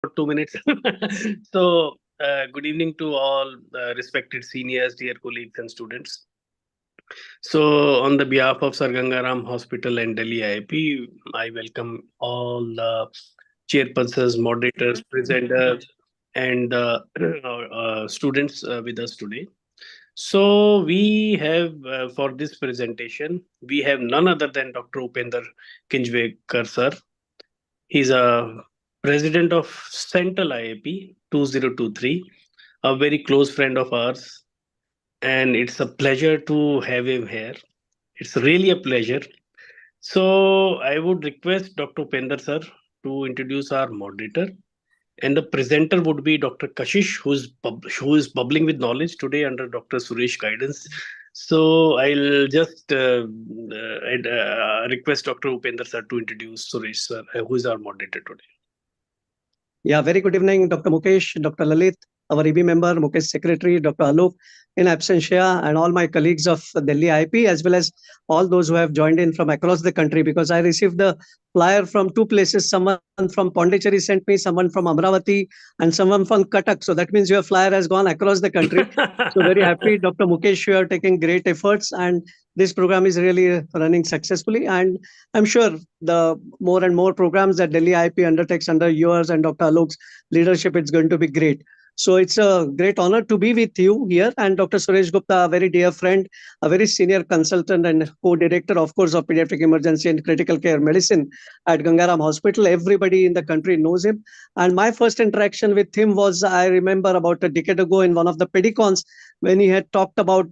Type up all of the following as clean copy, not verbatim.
for 2 minutes. So, good evening to all respected seniors, dear colleagues, and students. So, on the behalf of Sir Gangaram Hospital and Delhi IAP, I welcome all the chairpersons, moderators, presenters, and students with us today. So, we have for this presentation, we have none other than Dr. Upender Kinjwekar sir. He's a president of Central IAP 2023, a very close friend of ours, and it's a pleasure to have him here. It's really a pleasure. So I would request Dr. Upender sir to introduce our moderator, and the presenter would be Dr. Kashish, who is bubbling with knowledge today under Dr. Suresh guidance. So I'll just request Dr. Upender sir to introduce Suresh sir, who is our moderator today. Yeah, very good evening, Dr. Mukesh, Dr. Lalit, our EB member, Mukesh Secretary, Dr. Alok, in absentia, and all my colleagues of Delhi IP, as well as all those who have joined in from across the country, because I received the flyer from two places. Someone from Pondicherry sent me, someone from Amravati, and someone from Cuttack. So that means your flyer has gone across the country. So very happy, Dr. Mukesh, you are taking great efforts, and this program is really running successfully. And I'm sure the more and more programs that Delhi IP undertakes under yours and Dr. Alok's leadership, it's going to be great. So it's a great honor to be with you here. And Dr. Suresh Gupta, a very dear friend, a very senior consultant and co-director, of course, of pediatric emergency and critical care medicine at Gangaram Hospital. Everybody in the country knows him. And my first interaction with him was, I remember, about a decade ago in one of the pedicons when he had talked about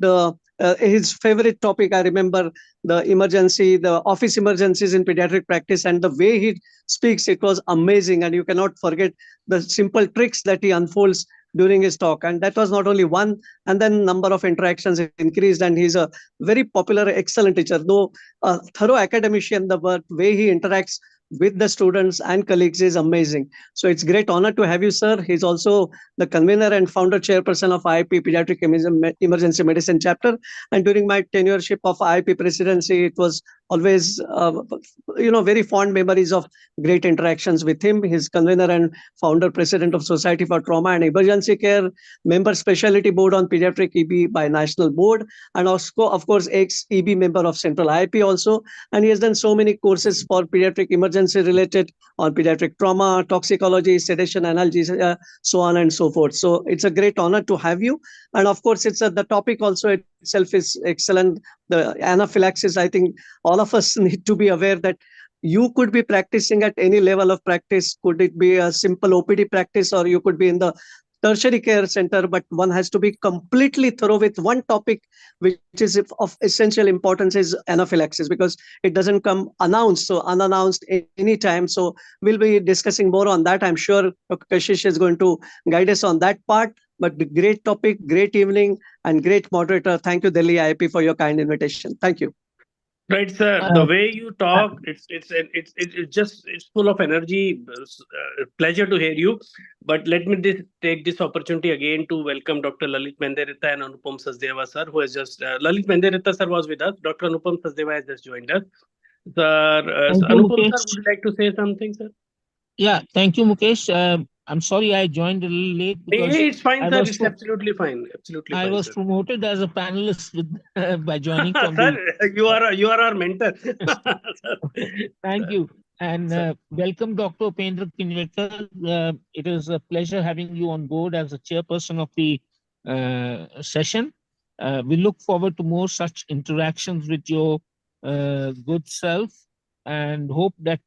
his favorite topic. I remember the office emergencies in pediatric practice, and the way he speaks, it was amazing. And you cannot forget the simple tricks that he unfolds during his talk. And that was not only one, and then number of interactions increased. And he's a very popular, excellent teacher, though a thorough academician. The way he interacts with the students and colleagues is amazing. So it's great honor to have you, sir. He's also the convener and founder chairperson of IAP Pediatric Emergency Medicine chapter. And during my tenureship of IAP presidency, it was always, very fond memories of great interactions with him. His convener and founder president of Society for Trauma and Emergency Care, member specialty board on pediatric EB by National Board, and also, of course, ex-EB member of Central IAP also. And he has done so many courses for pediatric emergency related on pediatric trauma, toxicology, sedation, analgesia, so on and so forth. So it's a great honor to have you. And of course, it's the topic also itself is excellent. The anaphylaxis, I think all of us need to be aware that you could be practicing at any level of practice. Could it be a simple OPD practice, or you could be in the tertiary care center, but one has to be completely thorough with one topic, which is of essential importance, is anaphylaxis, because it doesn't come announced, so unannounced any time. So we'll be discussing more on that. I'm sure Dr. Kashish is going to guide us on that part. But the great topic, great evening, and great moderator. Thank you, Delhi IIP, for your kind invitation. Thank you. Right, sir. The way you talk, it's full of energy. Pleasure to hear you. But let me take this opportunity again to welcome Dr. Lalit Menderita and Anupam Sachdeva sir, who has just Lalit Menderita sir was with us. Dr. Anupam Sachdeva has just joined us. Sir, Anupam sir, would you like to say something, sir? Yeah, thank you, Mukesh. I'm sorry I joined a little late because it's fine, sir. It's absolutely fine. Absolutely fine. I was promoted as a panelist by joining from sir, you are our mentor. Thank you. And welcome, Dr. Upender Kinjwekar. It is a pleasure having you on board as a chairperson of the session. We look forward to more such interactions with your good self, and hope that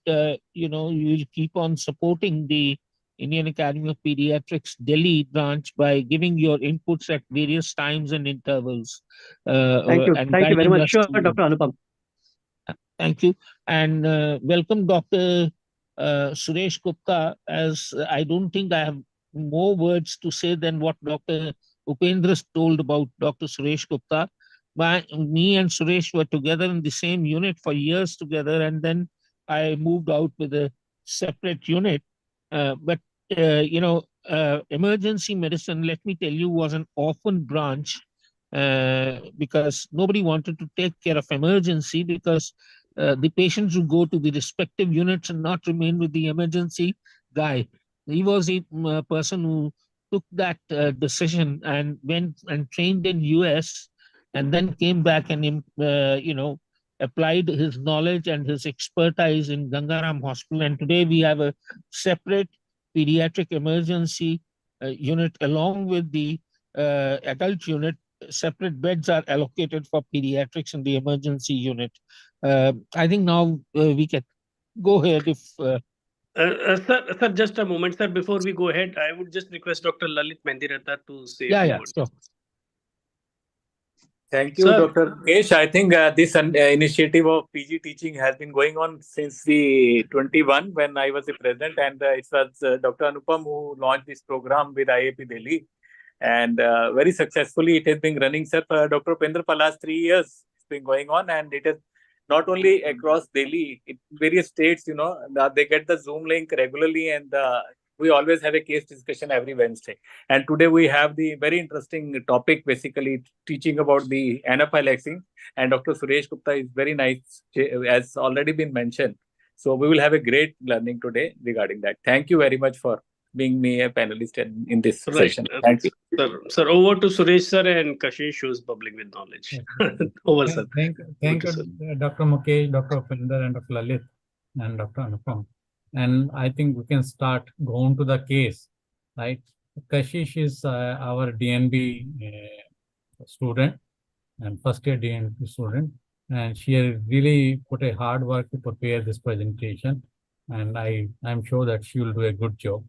you will keep on supporting the Indian Academy of Pediatrics Delhi branch by giving your inputs at various times and intervals. Thank you. Thank you very much, sure, Dr. Anupam. Thank you. And welcome, Dr. Suresh Gupta, as I don't think I have more words to say than what Dr. Upendra told about Dr. Suresh Gupta. Me and Suresh were together in the same unit for years together, and then I moved out with a separate unit. But emergency medicine, let me tell you, was an orphan branch because nobody wanted to take care of emergency, because the patients would go to the respective units and not remain with the emergency guy. He was a person who took that decision and went and trained in US, and then came back and applied his knowledge and his expertise in Gangaram Hospital. And today we have a separate pediatric emergency unit along with the adult unit. Separate beds are allocated for pediatrics in the emergency unit. I think now we can go ahead if Sir, just a moment, sir. Before we go ahead, I would just request Dr. Lalit Mendirata to say a yeah, few yeah, words. sure. Thank you, Sir. Dr. Mukesh. I think this initiative of PG teaching has been going on since the 21 when I was the president, and it was Dr. Anupam who launched this program with IAP Delhi, and very successfully it has been running, sir. Dr. Upendra, for last 3 years it's been going on, and it is not only across Delhi, in various states. They get the Zoom link regularly, and we always have a case discussion every Wednesday. And today we have the very interesting topic, basically teaching about the anaphylaxis. And Dr. Suresh Gupta is very nice, as already been mentioned. So we will have a great learning today regarding that. Thank you very much for being me a panelist in this session. Thank you. Sir, over to Suresh sir, and Kashish, who's bubbling with knowledge. Over, sir. Thank you, Dr. Mukesh, Dr. Upendra, and Dr. Lalit, and Dr. Anupam. And I think we can start going to the case, right? Kashish is our DNB student and first year DNB student, and she has really put a hard work to prepare this presentation, and I'm sure that she will do a good job.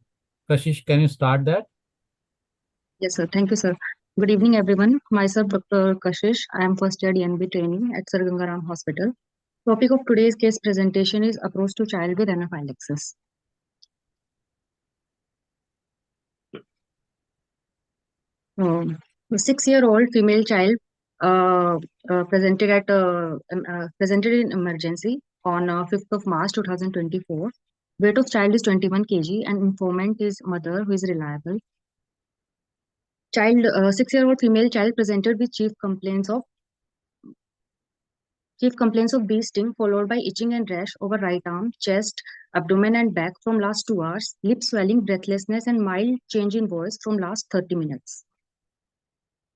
Kashish, can you start that? Yes, sir. Thank you, sir. Good evening, everyone. Myself, Dr. Kashish. I am first year DNB trainee at Sir Gangaram Hospital. Topic of today's case presentation is approach to child with anaphylaxis. A 6-year-old female child presented in emergency on 5th of March 2024. Weight of child is 21 kg and informant is mother, who is reliable. 6-year-old female child presented with chief complaints of bee sting followed by itching and rash over right arm, chest, abdomen and back from last 2 hours, lip swelling, breathlessness and mild change in voice from last 30 minutes.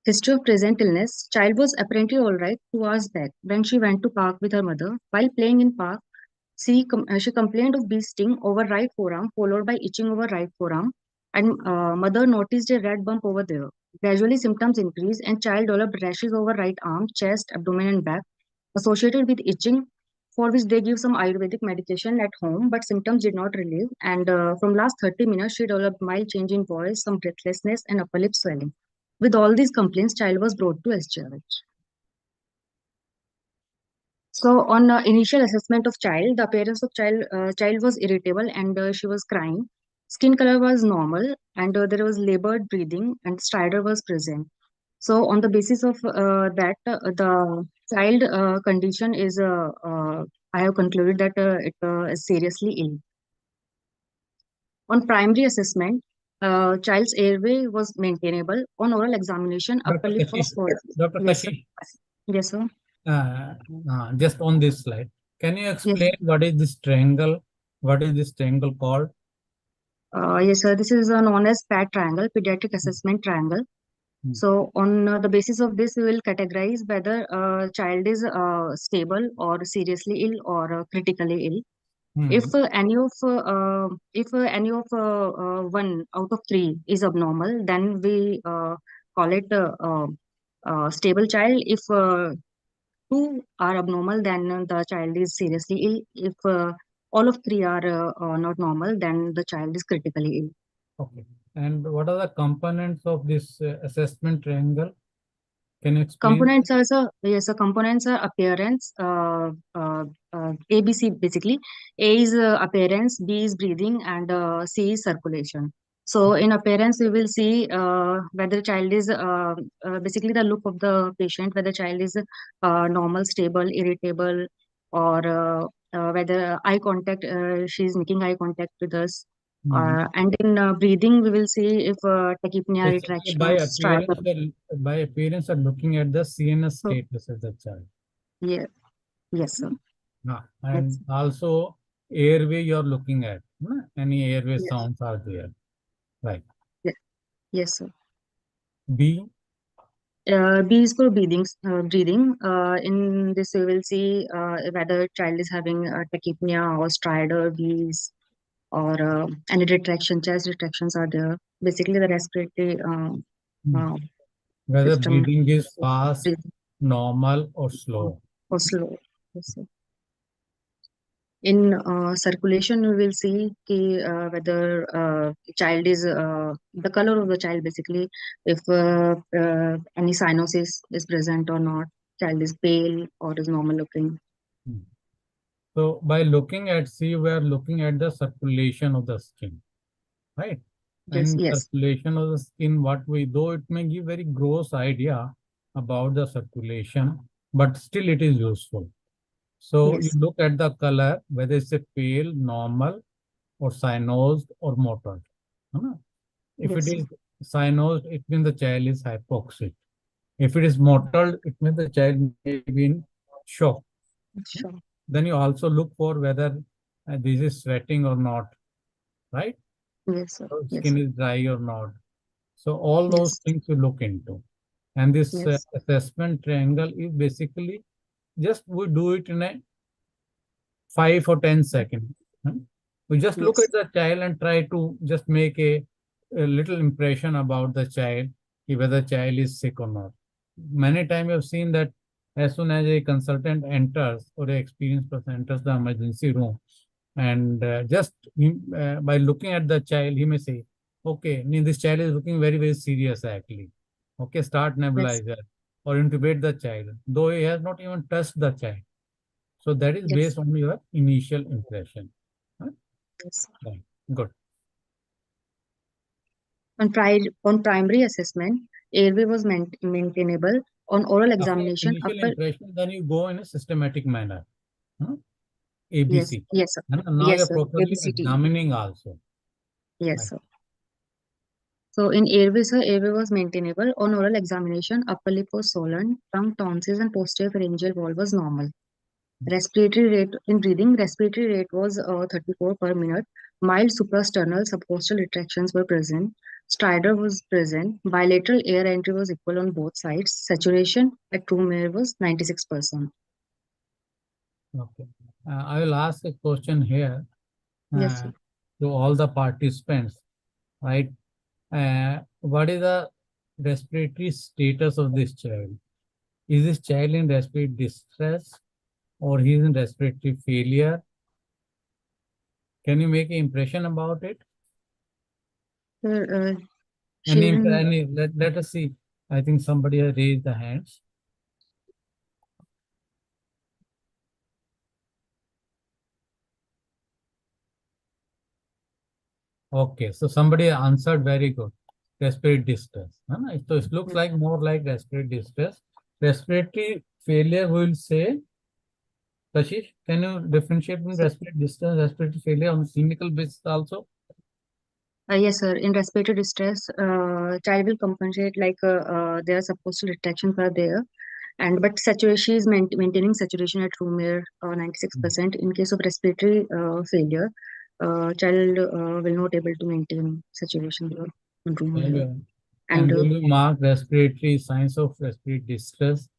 History of present illness. Child was apparently all right 2 hours back when she went to park with her mother. While playing in park, she complained of bee sting over right forearm followed by itching over right forearm, and mother noticed a red bump over there. Gradually symptoms increased and child developed rashes over right arm, chest, abdomen and back associated with itching, for which they give some Ayurvedic medication at home, but symptoms did not relieve. And from last 30 minutes, she developed mild change in voice, some breathlessness and upper lip swelling. With all these complaints, child was brought to SGRH. So on initial assessment of child, the appearance of child was irritable and she was crying. Skin color was normal and there was labored breathing and stridor was present. So on the basis of that, the child condition is, I have concluded that it is seriously ill. On primary assessment, child's airway was maintainable. On oral examination, upper lip was swollen. Dr. Yes, sir. Kashish, Yes, sir. just on this slide, can you explain what is this triangle? What is this triangle called? Yes, sir. This is known as PAT triangle, pediatric assessment triangle. So on the basis of this, we will categorize whether a child is stable or seriously ill or critically ill. If any of 1 out of 3 is abnormal, then we call it stable child. If 2 are abnormal, then the child is seriously ill. If all of 3 are not normal, then the child is critically ill. Okay. And what are the components of this assessment triangle? Can you explain? Components are, sir, yes, components are appearance, ABC basically. A is appearance, B is breathing, and C is circulation. So in appearance, we will see whether child is basically the look of the patient, whether child is normal, stable, irritable, or whether eye contact, she is making eye contact with us. And in breathing, we will see if tachypnea, retraction, by appearance, of looking at the CNS status of the child. Yeah. Yes, sir. And also airway you're looking at. Any airway Yes. sounds are there. Right. Yes, sir. B. B is for breathing. In this, we will see whether child is having tachypnea or stridor, wheeze, or any retraction, chest retractions are there. Basically, the respiratory Whether system breathing is fast, breathing normal, or slow. or slow. Yes, sir. In circulation, we will see whether child is the color of the child, basically, if any cyanosis is present or not. Child is pale or is normal looking. So by looking at C, we are looking at the circulation of the skin, right? Yes, And yes, circulation of the skin, though it may give very gross idea about the circulation, but still it is useful. So you yes, look at the color, whether it's a pale, normal, or cyanosed or mottled. If it yes, is cyanosed, it means the child is hypoxic. If it is mottled, it means the child may be in shock. sure. Then you also look for whether this is sweating or not, right? Yes, sir. So Yes, skin is dry or not. So all those yes, things you look into. And this yes, assessment triangle is basically just we do it in a 5 or 10 seconds. We just look yes, at the child and try to just make a little impression about the child, whether the child is sick or not. Many times you've seen that as soon as a consultant enters or an experienced person enters the emergency room, and by looking at the child, he may say, okay, this child is looking very, very serious actually. Okay, start yes, nebulizer or intubate the child, though he has not even touched the child. So that is yes, based on your initial impression. yes. Right. Good. On primary assessment, airway was maintainable. On oral After examination, initial upper impression, then you go in a systematic manner. yes, ABC. yes, sir. And now Yes, you're sir. properly ABCD. examining also. Yes, Right. sir. So in airway, sir, airway was maintainable. On oral examination, upper lip was swollen, tongue, tonsils, and posterior pharyngeal wall was normal. Respiratory rate in breathing, respiratory rate was 34 per minute. Mild suprasternal subcostal retractions were present. Stridor was present. Bilateral air entry was equal on both sides. Saturation at room air was 96%. Okay. I will ask a question here Yes, sir. to all the participants, right? What is the respiratory status of this child? Is this child in respiratory distress or he is in respiratory failure? Can you make an impression about it? Sir, Sharon, Let us see. I think somebody has raised the hands. Okay, so somebody answered very good. Respiratory distress. So it looks like more like respiratory distress. Respiratory failure, we will say. Kashish, can you differentiate between respiratory distress and respiratory failure on a clinical basis also? yes, sir. In respiratory distress, child will compensate like their subcostal retractions are there, and but saturation is maintaining saturation at room air 96%. In case of respiratory failure, child will not able to maintain saturation there in room air. And And will you mark respiratory signs of respiratory distress?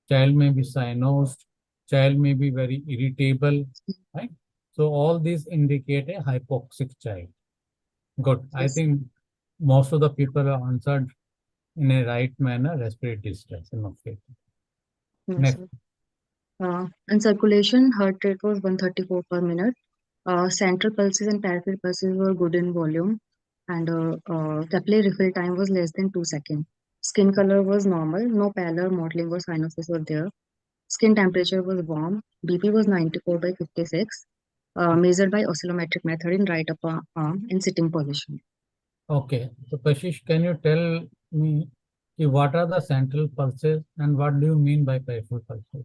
Child may be cyanosed, child may be very irritable, right? So all these indicate a hypoxic child. Good. I yes, think most of the people have answered in a right manner respiratory distress. Okay. yes, Next. sir. In circulation, heart rate was 134 per minute. Central pulses and peripheral pulses were good in volume, and capillary refill time was less than 2 seconds. Skin color was normal, no pallor, mottling, or cyanosis were there. Skin temperature was warm. BP was 94 by 56, measured by oscillometric method in right upper arm in sitting position. Okay. So Kashish, can you tell me what are the central pulses and what do you mean by peripheral pulses?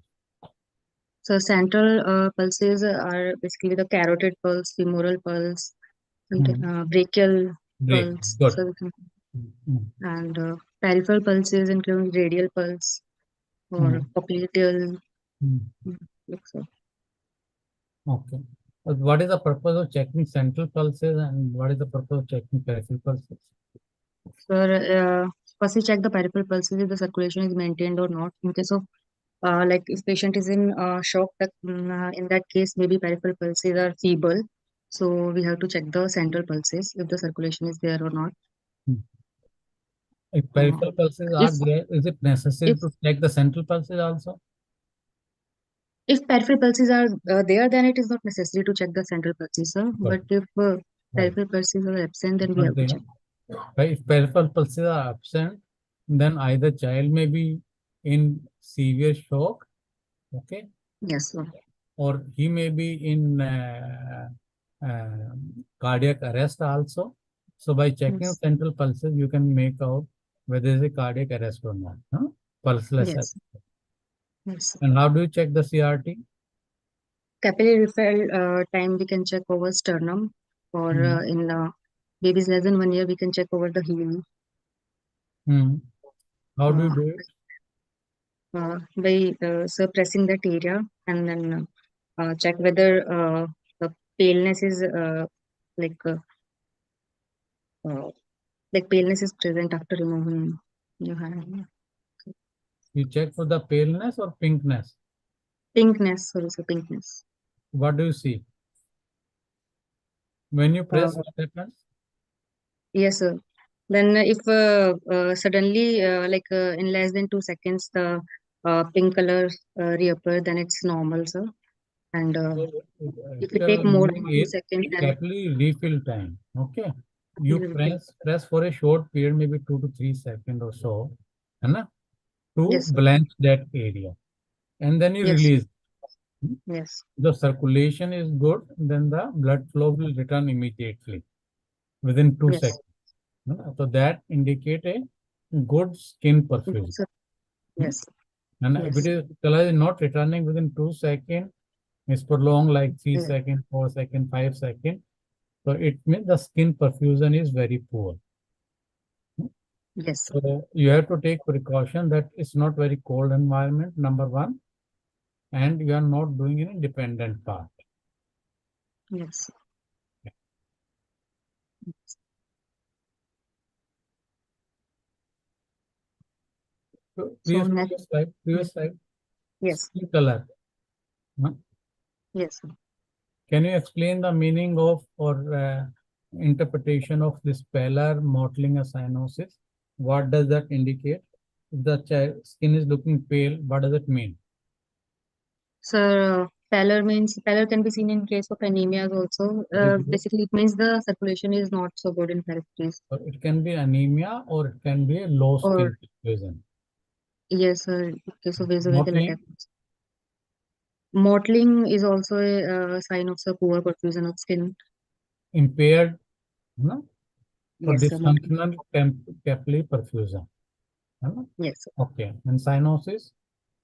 So central pulses are basically the carotid pulse, femoral pulse, and brachial Great. pulse. Good. So and peripheral pulses include radial pulse or popliteal. Mm. Like so. Okay. What is the purpose of checking central pulses and what is the purpose of checking peripheral pulses? Sir, first we check the peripheral pulses if the circulation is maintained or not. In case of like if patient is in shock, in that case maybe peripheral pulses are feeble. So we have to check the central pulses if the circulation is there or not. If peripheral pulses are there, is it necessary if- to check the central pulses also? If peripheral pulses are there, then it is not necessary to check the central pulses, sir. But if peripheral pulses are absent, then we have to check. If peripheral pulses are absent, then either child may be in severe shock, okay, Yes, sir. or he may be in cardiac arrest also. So by checking Yes. central pulses, you can make out whether there is a cardiac arrest or not. Pulseless. Yes. Yes. And how do you check the CRT? Capillary refill time we can check over sternum, or in babies less than 1 year we can check over the heel. How do you do it? By suppressing that area, and then check whether the paleness is like paleness is present after removing your hand. You check for the paleness or pinkness? Pinkness, sorry, so pinkness. What do you see? When you press, what happens? Yes, sir. Then if suddenly in less than 2 seconds the pink color reappear, then it's normal, sir. And if you take more than 2 seconds, then capillary refill time. Okay. You press for a short period, maybe 2 to 3 seconds or so, to yes, blanch that area. And then you release. Yes. The circulation is good, then the blood flow will return immediately within 2 seconds. So that indicate a good skin perfusion. Yes. And if it is color is not returning within 2 seconds, it's prolonged like 3 seconds, 4 seconds, 5 seconds. So it means the skin perfusion is very poor. Yes. So you have to take precaution that it's not very cold environment, number one, and you are not doing any dependent part. Yes. So previous slide. Yes. Skin color. Yes. Can you explain the meaning of or interpretation of this pallor mottling cyanosis? What does that indicate? If the skin is looking pale, what does it mean? So pallor can be seen in case of anemias also. Basically, it means the circulation is not so good in peripheries. So it can be anemia or it can be a low skin perfusion. Yes, sir. Case of vasovagal attack. Mottling is also a sign of poor perfusion of skin. Impaired, or yes, dysfunctional capillary perfusion. Yes. Sir. Okay. And cyanosis?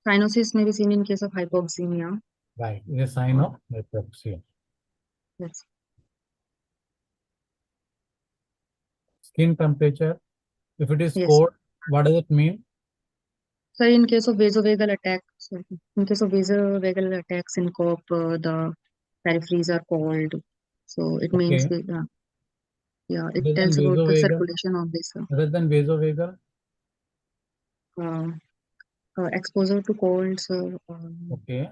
Cyanosis may be seen in case of hypoxemia. Right. It's a sign of hypoxia. Yes. Skin temperature. If it is cold, what does it mean? So in case of vasovagal attacks, syncope, the peripheries are cold. So it means, it tells about the circulation of this. Other than vasovagal? Exposure to colds. Okay.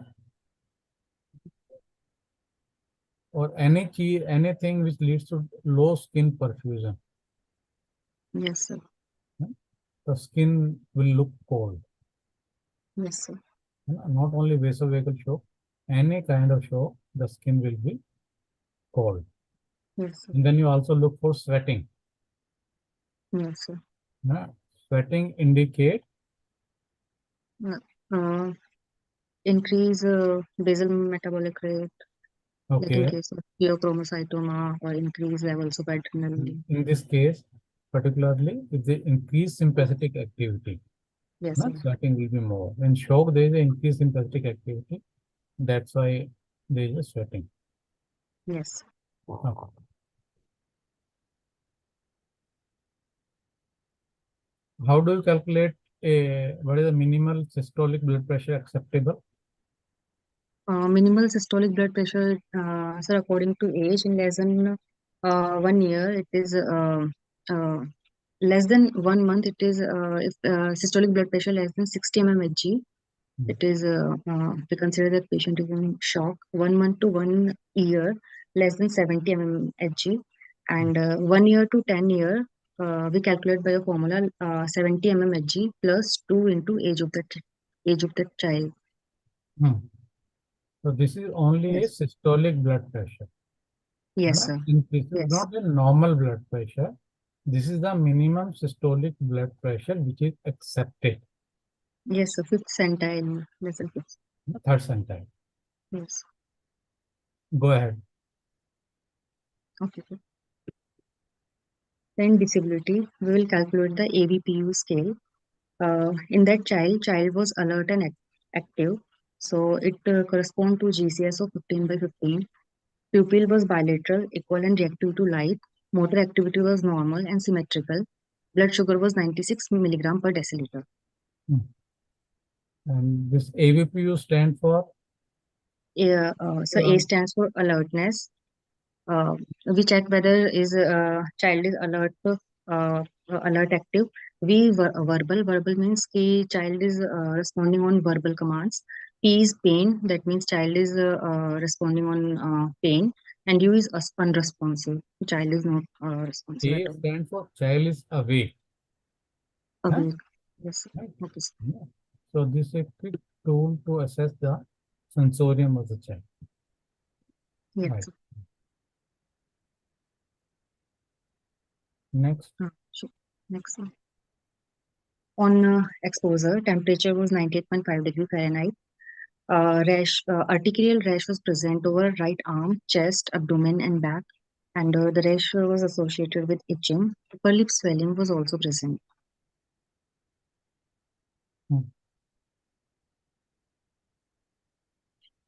Or anything which leads to low skin perfusion. Yes, sir. The skin will look cold. Yes, sir. Not only vasovagal shock, any kind of shock, the skin will be cold. Yes, sir. And then you also look for sweating. Yes, sir. Sweating indicate increase basal metabolic rate. Okay. Like in case of pheochromocytoma or increased levels of adrenaline. In this case, particularly, if the increased sympathetic activity, sweating will be more. In shock, there is an increased sympathetic activity. That's why there is a sweating. Yes. Okay. How do you calculate what is the minimal systolic blood pressure acceptable? Minimal systolic blood pressure, sir, according to age, in less than 1 year, it is less than 1 month. It is if systolic blood pressure less than 60 mmHg, it is we consider that patient is in shock. 1 month to 1 year, less than 70 mmHg, and 1 year to 10 year, we calculate by a formula 70 mmHg plus 2 into age of the child. So this is only a Yes. systolic blood pressure. Yes, sir. And this is Yes. not a normal blood pressure. This is the minimum systolic blood pressure which is accepted. Yes, sir. 5th centile, less than 5th. Third centile. Yes. Go ahead. Okay, sir. Then disability, we will calculate the ABPU scale. In that child was alert and active. So it corresponds to GCS of 15/15. Pupil was bilateral, equal and reactive to light. Motor activity was normal and symmetrical. Blood sugar was 96 milligram per deciliter. And this ABPU stand for? So A stands for alertness. We check whether child is alert active. Verbal means the child is responding on verbal commands. P is pain, that means child is responding on pain, and U is unresponsive, child is not responsive at A all. stands for child is awake. Awake. Yes. Right. Okay. Yeah. So this is a quick tool to assess the sensorium of the child. Yes. Right. Next. Sure. Next one. On exposure, temperature was 98.5 degree Fahrenheit. Arterial rash was present over right arm, chest, abdomen, and back, and the rash was associated with itching. Upper lip swelling was also present.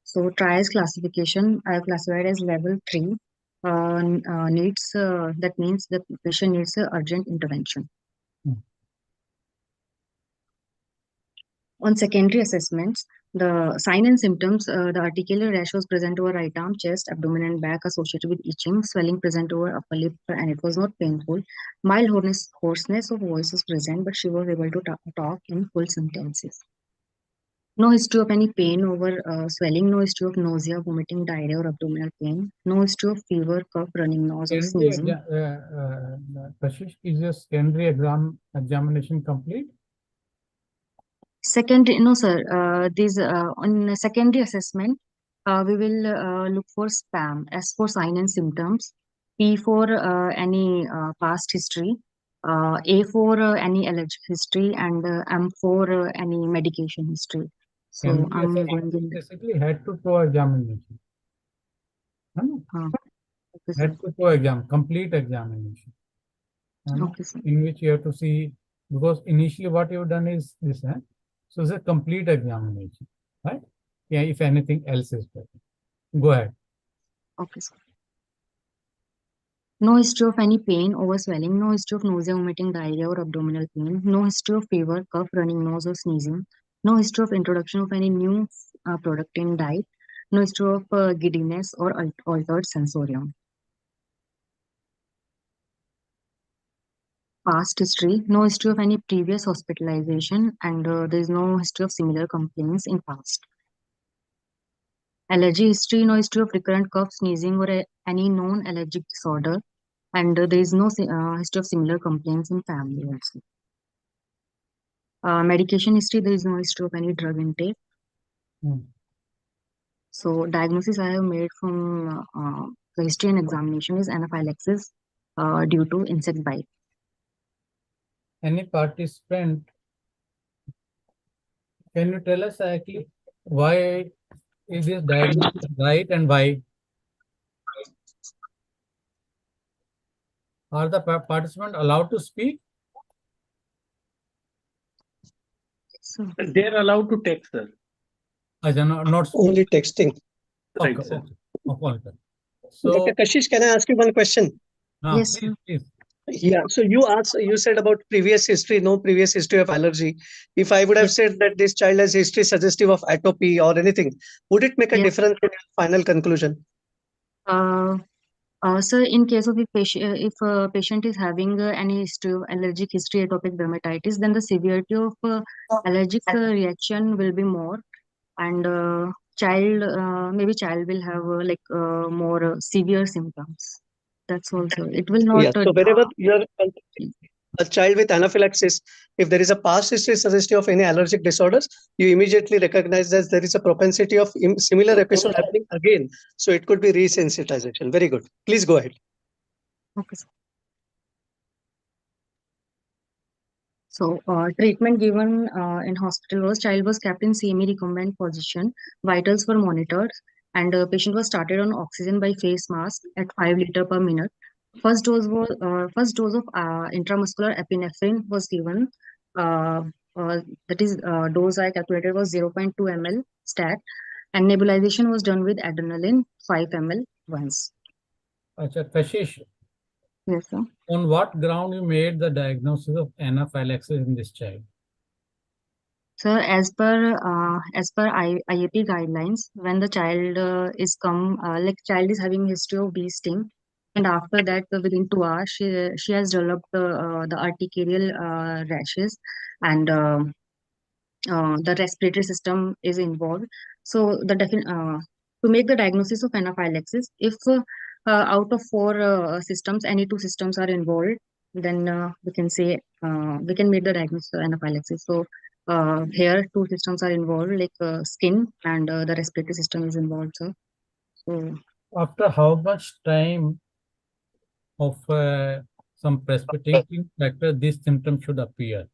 So trials classification, I have classified as level 3. Needs that means the patient needs urgent intervention. On secondary assessments, the sign and symptoms, the articular rash was present over right arm, chest, abdomen, and back associated with itching, swelling present over upper lip, and it was not painful. Mild hoarseness of voice was present, but she was able to talk in full sentences. No history of any pain over swelling, no history of nausea, vomiting, diarrhea, or abdominal pain, no history of fever, cough, running nose, or sneezing. Kashish, is your secondary examination complete? Secondary, no, sir. On secondary assessment, we will look for SPAM. S for sign and symptoms. P for any past history. A for any allergic history, and M for any medication history. So I'm going in. Basically, head to toe examination. Head to toe exam, complete examination. Okay, sir. In which you have to see, because initially what you've done is this. So it's a complete examination, right? Yeah, if anything else is present. Go ahead. Okay, sir. No history of any pain over swelling, no history of nausea, vomiting, diarrhea, or abdominal pain, no history of fever, cough, running nose, or sneezing, no history of introduction of any new product in diet, no history of giddiness or altered sensorium. Past history, no history of any previous hospitalization, and there is no history of similar complaints in past. Allergy history, no history of recurrent cough, sneezing, or any known allergic disorder, and there is no history of similar complaints in family also. Medication history, there is no history of any drug intake. So diagnosis I have made from the history and examination is anaphylaxis due to insect bite. Any participant, can you tell us actually why is this diagnosis right and why? Are the participants allowed to speak? So, They're allowed to text, sir. Not Only texting. Right, okay, sir. okay. So, Dr. Kashish, can I ask you one question? yes, please. Yeah, so you said about previous history, no previous history of allergy. If I would have Yes. said that this child has history suggestive of atopy or anything, would it make a Yes. difference in your final conclusion? So in case of if a patient is having any history of allergic history atopic dermatitis, then the severity of allergic reaction will be more, and maybe child will have more severe symptoms. That's also it will not. Yeah, so whenever you're a child with anaphylaxis, if there is a past history suggestive of any allergic disorders, you immediately recognize that there is a propensity of similar episode happening again. So it could be resensitization. Very good. Please go ahead. Okay. So treatment given in hospital was child was kept in semi-recumbent position, vitals were monitored, and patient was started on oxygen by face mask at 5 liter per minute. First dose of intramuscular epinephrine was given. That is dose I calculated was 0.2 ml stat, and nebulization was done with adrenaline 5 ml once. Acha, Kashish, Yes, sir. on what ground you made the diagnosis of anaphylaxis in this child? So as per IAP guidelines, when the child child is having history of bee sting, and after that within 2 hours she has developed the urticarial rashes, and the respiratory system is involved. So to make the diagnosis of anaphylaxis, if out of 4 systems, any 2 systems are involved, then we can say we can make the diagnosis of anaphylaxis. So here 2 systems are involved, like skin and the respiratory system is involved. So After how much time of some precipitating factor this symptom should appear?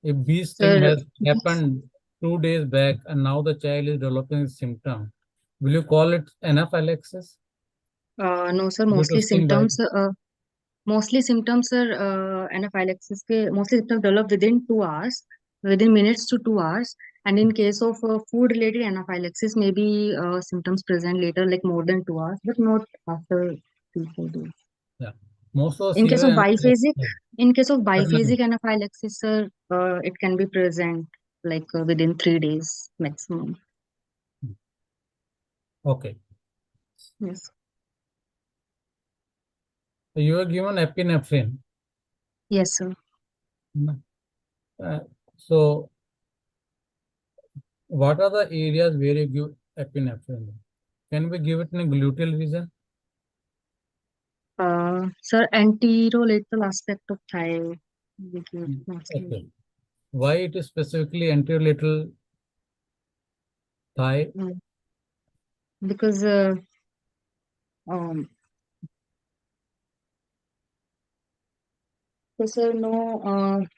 If this thing sir, has happened 2 days back and now the child is developing a symptom, will you call it anaphylaxis? no sir, Due to skin bite? mostly symptoms are anaphylaxis mostly symptoms develop within 2 hours, within minutes to 2 hours. And in case of food related anaphylaxis, maybe symptoms present later, like more than 2 hours, but not after 3-4 days. Yeah. Most of the In case of severe biphasic, anaphylaxis. anaphylaxis, sir, it can be present like within 3 days maximum. Okay. Yes. So you are given epinephrine. Yes, sir. So what are the areas where you give epinephrine? Can we give it in a gluteal region? Sir, anterolateral aspect of thigh. We give mostly. Okay. Why it is specifically anterolateral thigh? Because sir, no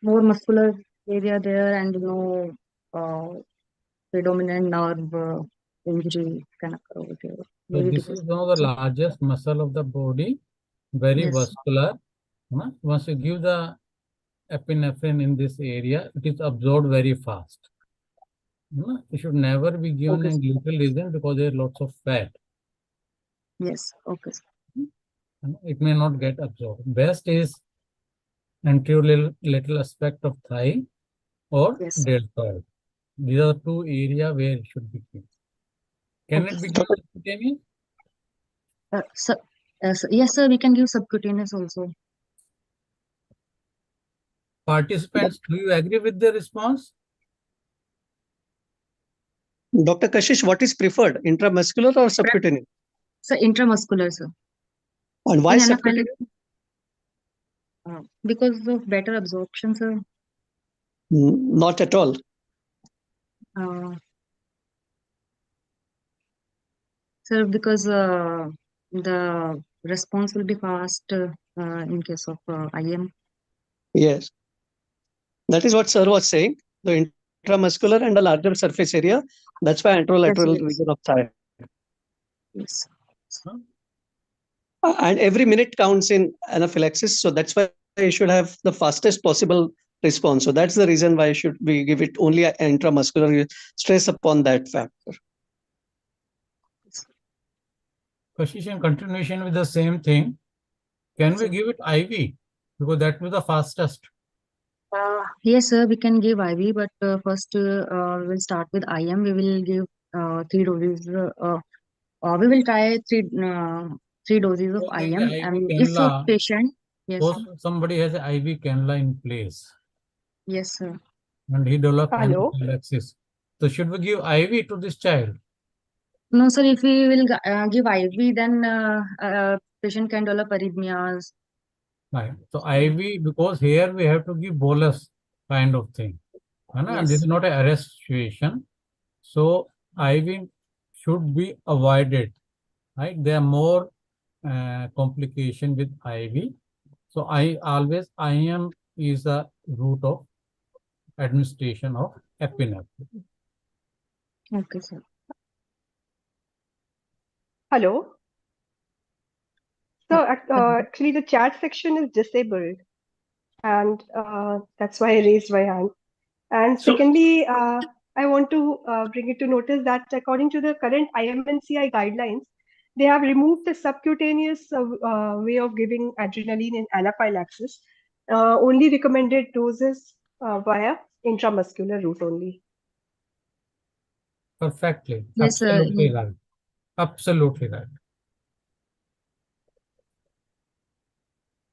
more muscular area there, and no predominant nerve injury kind of over there. So Maybe this because is one of the largest muscle of the body, very yes. vascular. Once you give the epinephrine in this area, it is absorbed very fast. It should never be given Okay, in gluteal region because there is lots of fat. Yes. Okay. It may not get absorbed. Best is anterolateral aspect of thigh or Yes. deltoid. These are 2 areas where it should be given. Can Okay. it be given subcutaneous? Yes, sir. We can give subcutaneous also. Participants, do you agree with the response? Dr. Kashish, what is preferred, intramuscular or subcutaneous? So intramuscular, sir. And why In subcutaneous? Because of better absorption, sir. Not at all. Sir, because the response will be fast in case of IM. Yes. That is what sir was saying. The intramuscular and a larger surface area. That's why anterolateral Yes. region of thigh. Yes. And every minute counts in anaphylaxis. So that's why you should have the fastest possible response. So that's the reason why should we give it only intramuscular, stress upon that factor. Kashish, in continuation with the same thing, can we give it IV? Because that was the fastest. Yes, sir, we can give IV, but first we will start with IM. We will give 3 doses. We will try three doses of Suppose there is IM. a IV And if a cannula, patient, yes, suppose somebody has an IV cannula in place yes, sir. and he develops Hello. anaphylaxis. So should we give IV to this child? No, sir, if we will give IV, then patient can develop arrhythmias. Right. So IV, because here we have to give bolus kind of thing. And this Yes. is not an arrest situation. So IV should be avoided. Right. There are more complication with IV. So IM is the route of administration of epinephrine. Okay, sir. Hello. So actually the chat section is disabled, and that's why I raised my hand. And So- secondly, I want to bring it to notice that according to the current IMNCI guidelines, they have removed the subcutaneous way of giving adrenaline in anaphylaxis. Only recommended doses via intramuscular route only. Perfectly. Yes, sir. Absolutely right. Absolutely right.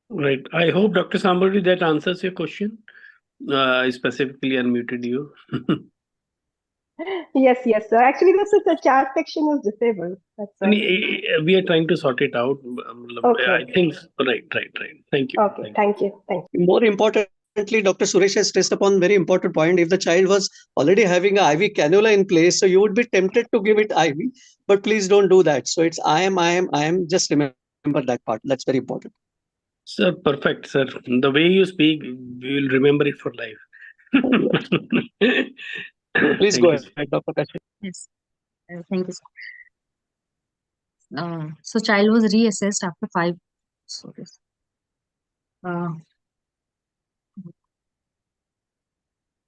Right. I hope, Dr. Sambhavi, that answers your question. I specifically unmuted you. Yes, yes, sir. Actually, the chat section is disabled. That's why. We are trying to sort it out. Okay. I think, right. Thank you. Okay, thank you. More importantly, Dr. Suresh has stressed upon very important point. If the child was already having a IV cannula in place, so you would be tempted to give it IV, but please don't do that. So it's I am. Just remember that part. That's very important. Sir, perfect, sir. The way you speak, we will remember it for life. Please Thank go you, ahead, Dr. Kashi. Yes. Thank you, sir. So child was reassessed after 5. Sorry.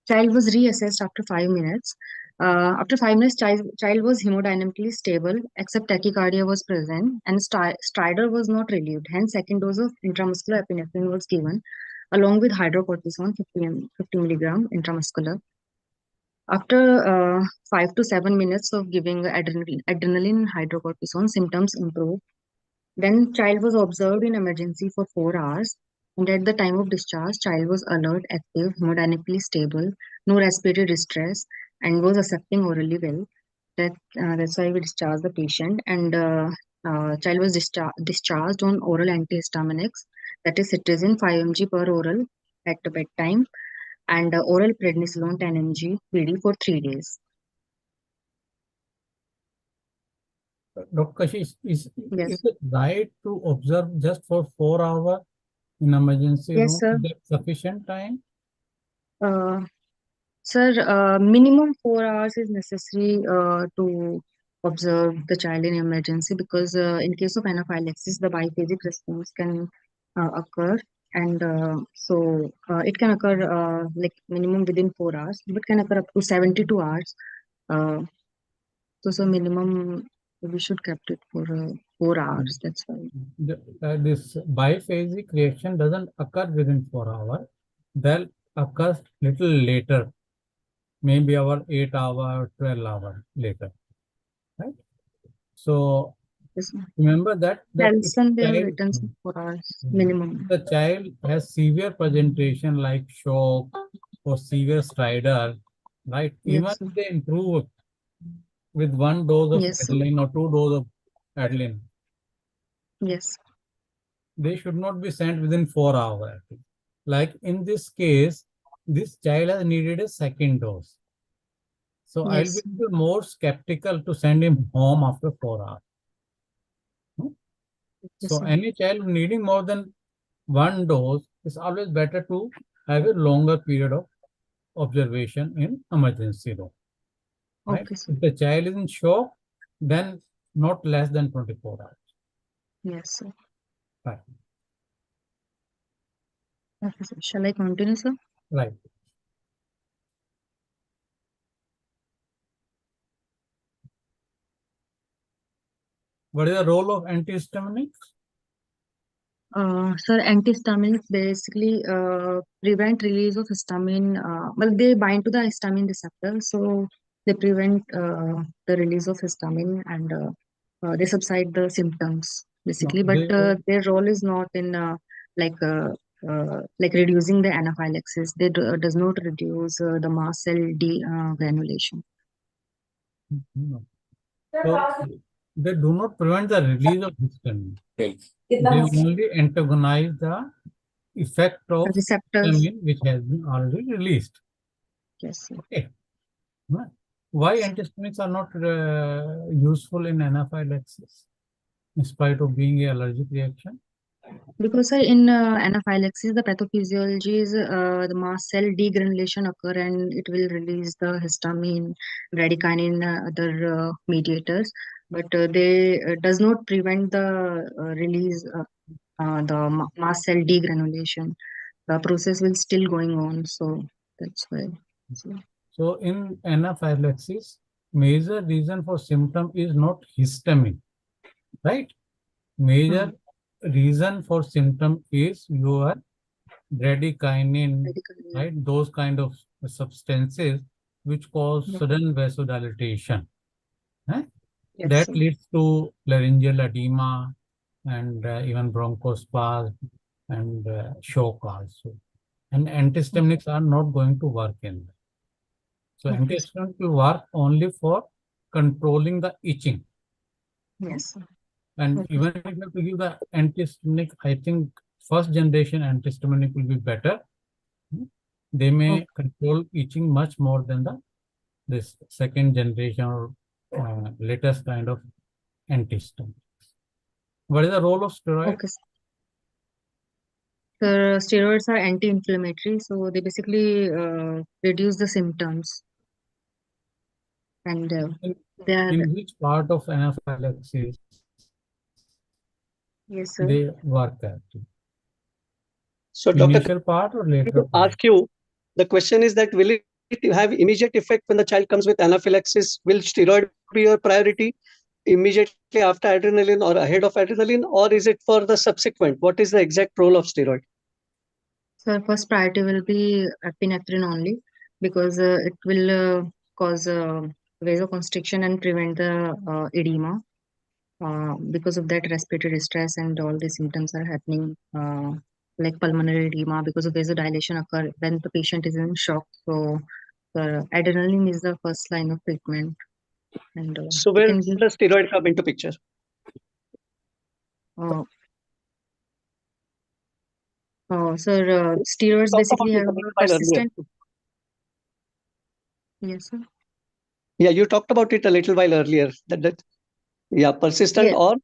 Child was reassessed after 5 minutes. After 5 minutes, child was hemodynamically stable, except tachycardia was present, and stridor was not relieved. Hence, second dose of intramuscular epinephrine was given, along with hydrocortisone 50 milligram intramuscular. After 5 to 7 minutes of giving adrenaline and hydrocortisone, symptoms improved. Then child was observed in emergency for 4 hours. And at the time of discharge, child was alert, active, hemodynamically stable, no respiratory distress, and was accepting orally well. That's why we discharged the patient. And child was discharged on oral antihistaminics, that is cetirizine 5 mg per oral at the bedtime, and oral prednisolone 10 mg PD for 3 days. Dr. Kashish, is Yes. it right to observe just for 4 hours in emergency Yes, room? sir. Is that sufficient time? Sir, minimum 4 hours is necessary to observe the child in emergency, because in case of anaphylaxis, the biphasic response can occur, and so it can occur like minimum within 4 hours, but can occur up to 72 hours. So minimum we should kept it for 4 hours. That's why. This biphasic reaction doesn't occur within 4 hours. They'll occur little later, maybe 8 hours, 12 hours later, right? So Yes, remember that Nelson, they have child, written 4 hours minimum. the child has severe presentation like shock or severe stridor, right? Even Yes, if they improve with 1 dose of yes, adrenaline or 2 doses of adrenaline, yes, they should not be sent within 4 hours. Like in this case, this child has needed a second dose. So I'll yes, be more skeptical to send him home after 4 hours. yes, So sir. any child needing more than 1 dose, it's always better to have a longer period of observation in emergency room. Right? Okay, sir. If the child is in shock, then not less than 24 hours. Yes, sir. Right. Okay, sir. Shall I continue, sir? Right. What is the role of antihistaminics? Sir, antihistamines basically prevent release of histamine. Well, they bind to the histamine receptor, so they prevent the release of histamine and they subside the symptoms basically. But their role is not in like reducing the anaphylaxis. They does not reduce the mast cell degranulation. No. So they do not prevent the release of histamine. They only antagonize the effect of Receptors. histamine which has been already released. Yes, sir. Okay. Why antihistamines are not useful in anaphylaxis, in spite of being an allergic reaction? Because in anaphylaxis, the pathophysiology is the mast cell degranulation occur and it will release the histamine, bradykinin, other mediators, but they does not prevent the release the mast cell degranulation. The process will still going on, so that's why. So in anaphylaxis, major reason for symptom is not histamine, right? Major reason for symptom is your bradykinin, right? Those kind of substances which cause sudden vasodilatation. Right? Yes, That sir. leads to laryngeal edema and even bronchospasm and shock also. And antihistaminics are not going to work in that. So antihistaminics will work only for controlling the itching. Yes, sir. And even if you have to give the antihistaminic, I think first generation antihistaminic will be better. They may control itching much more than this second generation or latest kind of antihistaminic. What is the role of steroid? Okay. So steroids are anti-inflammatory, so they basically reduce the symptoms. And they are, In which part of anaphylaxis yes, sir. they work actually? So, Dr. Initial part or later part? ask you, the question is that will it have immediate effect when the child comes with anaphylaxis? Will steroid be your priority immediately after adrenaline or ahead of adrenaline, or is it for the subsequent? What is the exact role of steroid? So first priority will be epinephrine only because it will cause vasoconstriction and prevent the edema. Because of that, respiratory distress and all the symptoms are happening, like pulmonary edema because of vasodilation occur when the patient is in shock. So adrenaline is the first line of treatment. And so where does steroid come into picture? Steroids basically have persistent. Yes, sir. Yeah, you talked about it a little while earlier. Persistent or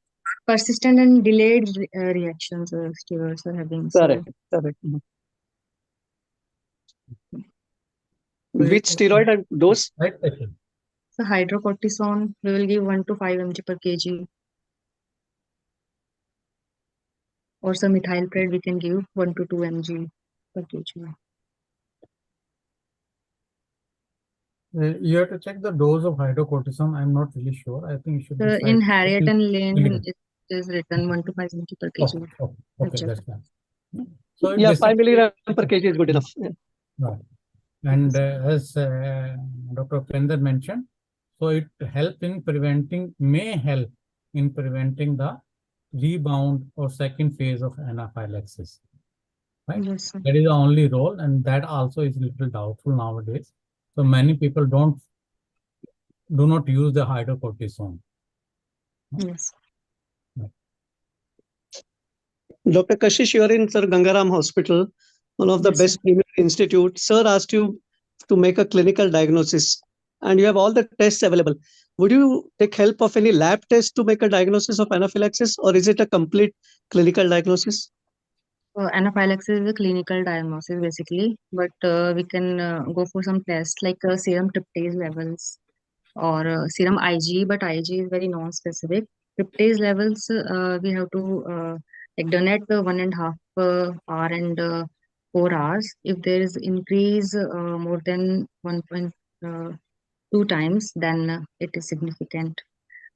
persistent and delayed reactions steroids are having. correct. Which steroid and dose? Right. So hydrocortisone, we will give 1 to 5 mg per kg. Or some methylpred, we can give 1 to 2 mg per kg. You have to check the dose of hydrocortisone. I'm not really sure. I think it should be In Harriet and Lane, it is written 1 to 5 mg per kg. Okay, that's fine. So 5 milligram per kg is good enough. Right. And as Dr. Pender mentioned, so it may help in preventing the rebound or second phase of anaphylaxis. Right? Yes, sir. That is the only role, and that also is a little doubtful nowadays. So many people do not use the hydrocortisone. Yes. Dr. Kashish, you are in Sir Gangaram Hospital, one of the best premier institutes. Sir asked you to make a clinical diagnosis and you have all the tests available. Would you take help of any lab test to make a diagnosis of anaphylaxis, or is it a complete clinical diagnosis? Anaphylaxis is a clinical diagnosis basically, but we can go for some tests like serum tryptase levels or serum Ig, but Ig is very non-specific. Tryptase levels we have to like done at 1.5 hour and 4 hours. If there is increase more than 1.2 times, then it is significant.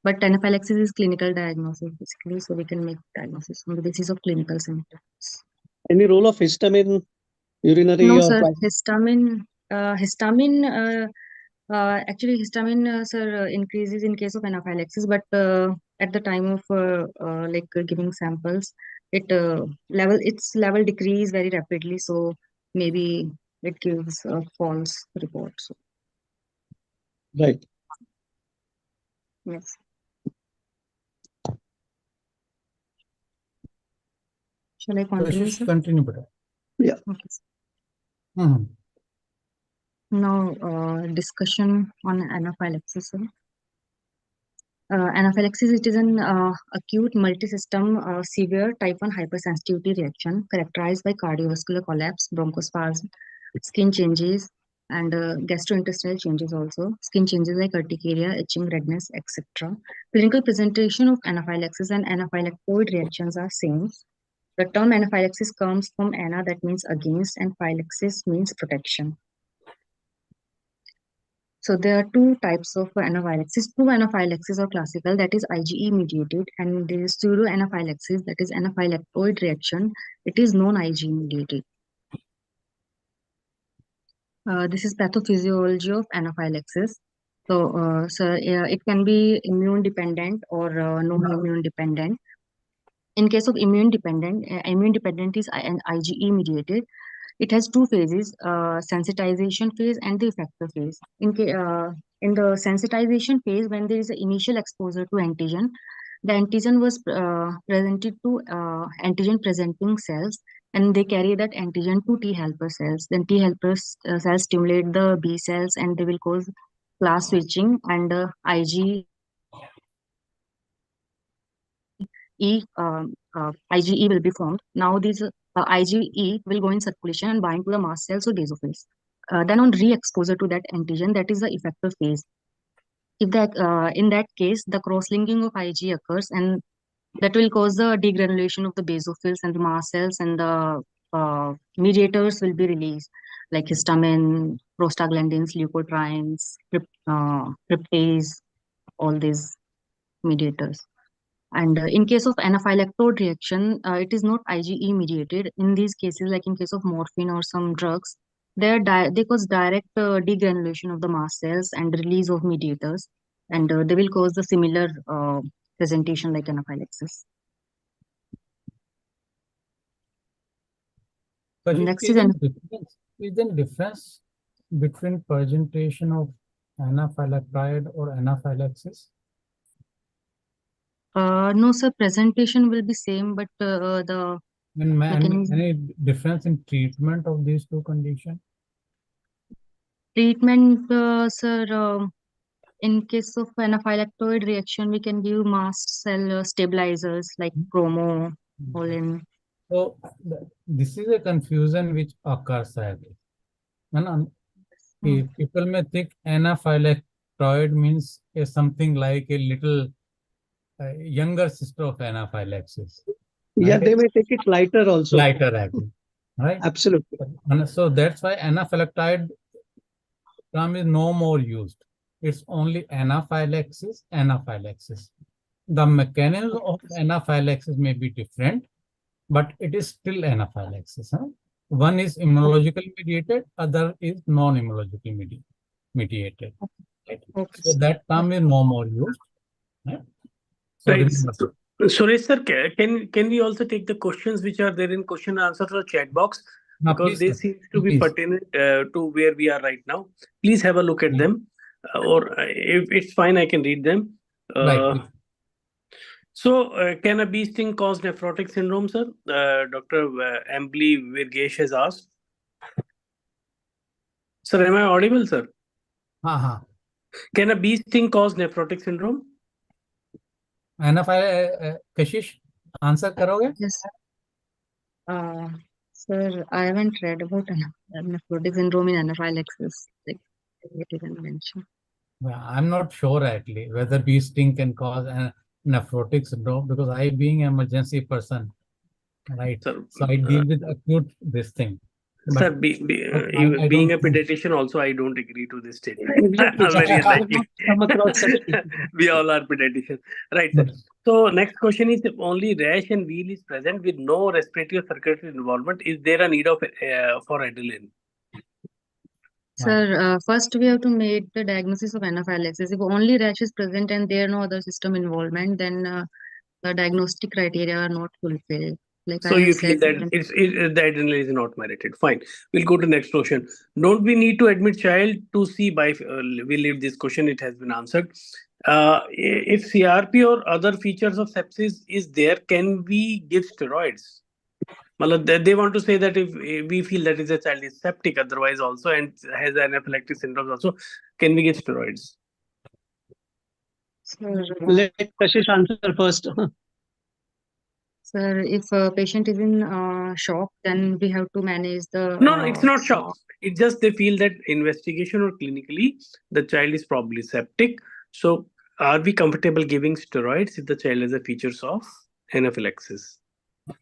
But anaphylaxis is clinical diagnosis basically, so we can make diagnosis on the basis of clinical symptoms. Any role of histamine, urinary No, or sir. Histamine, actually, histamine, sir, increases in case of anaphylaxis, but at the time of giving samples, its level decrease very rapidly. So maybe it gives a false report. So, right? yes. Shall I continue, Kashish, sir? continue, brother. Yeah. Okay. Mhm. Now, discussion on anaphylaxis, sir. Anaphylaxis, it is an acute multisystem severe type 1 hypersensitivity reaction characterized by cardiovascular collapse, bronchospasm, skin changes, and gastrointestinal changes also. Skin changes like urticaria, itching, redness, etc. Clinical presentation of anaphylaxis and anaphylactoid reactions are same. The term anaphylaxis comes from ana, that means against, and phylaxis means protection. So there are two types of anaphylaxis. True anaphylaxis or classical, that is IgE mediated, and there is pseudo anaphylaxis, that is anaphylactoid reaction. It is non-IgE mediated. This is pathophysiology of anaphylaxis. So, it can be immune dependent or non-immune dependent. In case of immune dependent is an IgE mediated. It has two phases, sensitization phase and the effector phase. In the sensitization phase, when there is an initial exposure to antigen, the antigen was presented to antigen presenting cells, and they carry that antigen to T helper cells. Then T helper cells stimulate the B cells, and they will cause class switching, and IgE IgE will be formed. Now these IgE will go in circulation and bind to the mast cells or basophils. Then on re-exposure to that antigen, that is the effector phase. If that in that case, the cross-linking of IgE occurs, and that will cause the degranulation of the basophils and the mast cells, and the mediators will be released, like histamine, prostaglandins, leukotrienes, tryptase, all these mediators. And in case of anaphylactoid reaction, it is not IgE mediated. In these cases, like in case of morphine or some drugs, they cause direct degranulation of the mast cells and release of mediators, and they will cause the similar presentation like anaphylaxis. Next is is there a difference between presentation of anaphylactoid or anaphylaxis? No, sir, presentation will be same, but the Any difference in treatment of these two conditions? treatment, sir, in case of anaphylactoid reaction, we can give mast cell stabilizers like Promo, Olin. So this is a confusion which occurs sadly. People may think anaphylactoid means something like a little younger sister of anaphylaxis. Yeah, right? they may take it lighter also. Lighter acting, right? Absolutely. And so that's why anaphylactoid term is no more used. It's only anaphylaxis. The mechanism of anaphylaxis may be different, but it is still anaphylaxis. One is immunologically mediated, other is non-immunologically mediated. Right? Okay. So that term is no more used. Right? So Right. Suresh sir, can we also take the questions which are there in question and answer to the chat box? Because they seem to be pertinent to where we are right now. Please have a look at them, or if it's fine, I can read them. Right. So, can a bee sting cause nephrotic syndrome, sir? Dr. Emily Virgesh has asked. Sir, am I audible, sir? Can a bee sting cause nephrotic syndrome? Kashish, answer karoge? Yes. Sir, I haven't read about nephrotic syndrome in anaphylaxis. Like it didn't mention. I'm not sure actually whether bee sting can cause a nephrotic syndrome, because I being an emergency person, right? Sir, so I deal with acute this thing. Sir, I being a don't think- pediatrician, also I don't agree to this statement. Exactly. Very unlikely. Come across such people. We all are pediatricians, right, sir? So next question is: if only rash and wheal is present with no respiratory or circulatory involvement, is there a need of for adrenaline? Sir, first we have to make the diagnosis of anaphylaxis. If only rash is present and there are no other system involvement, then the diagnostic criteria are not fulfilled. Like So I have you feel said, that the adrenaline is not merited. Fine. We'll go to next question. Don't we need to admit child to see by? We'll leave this question. It has been answered. If CRP or other features of sepsis is there, can we give steroids? Matlab, they want to say that if we feel that is a child is septic otherwise also and has anaphylactic syndromes also, can we give steroids? sir, Let Kashish answer first. sir, if a patient is in shock, then we have to manage the No, it's not shock. It's just they feel that investigation or clinically the child is probably septic. So are we comfortable giving steroids if the child has the features of anaphylaxis?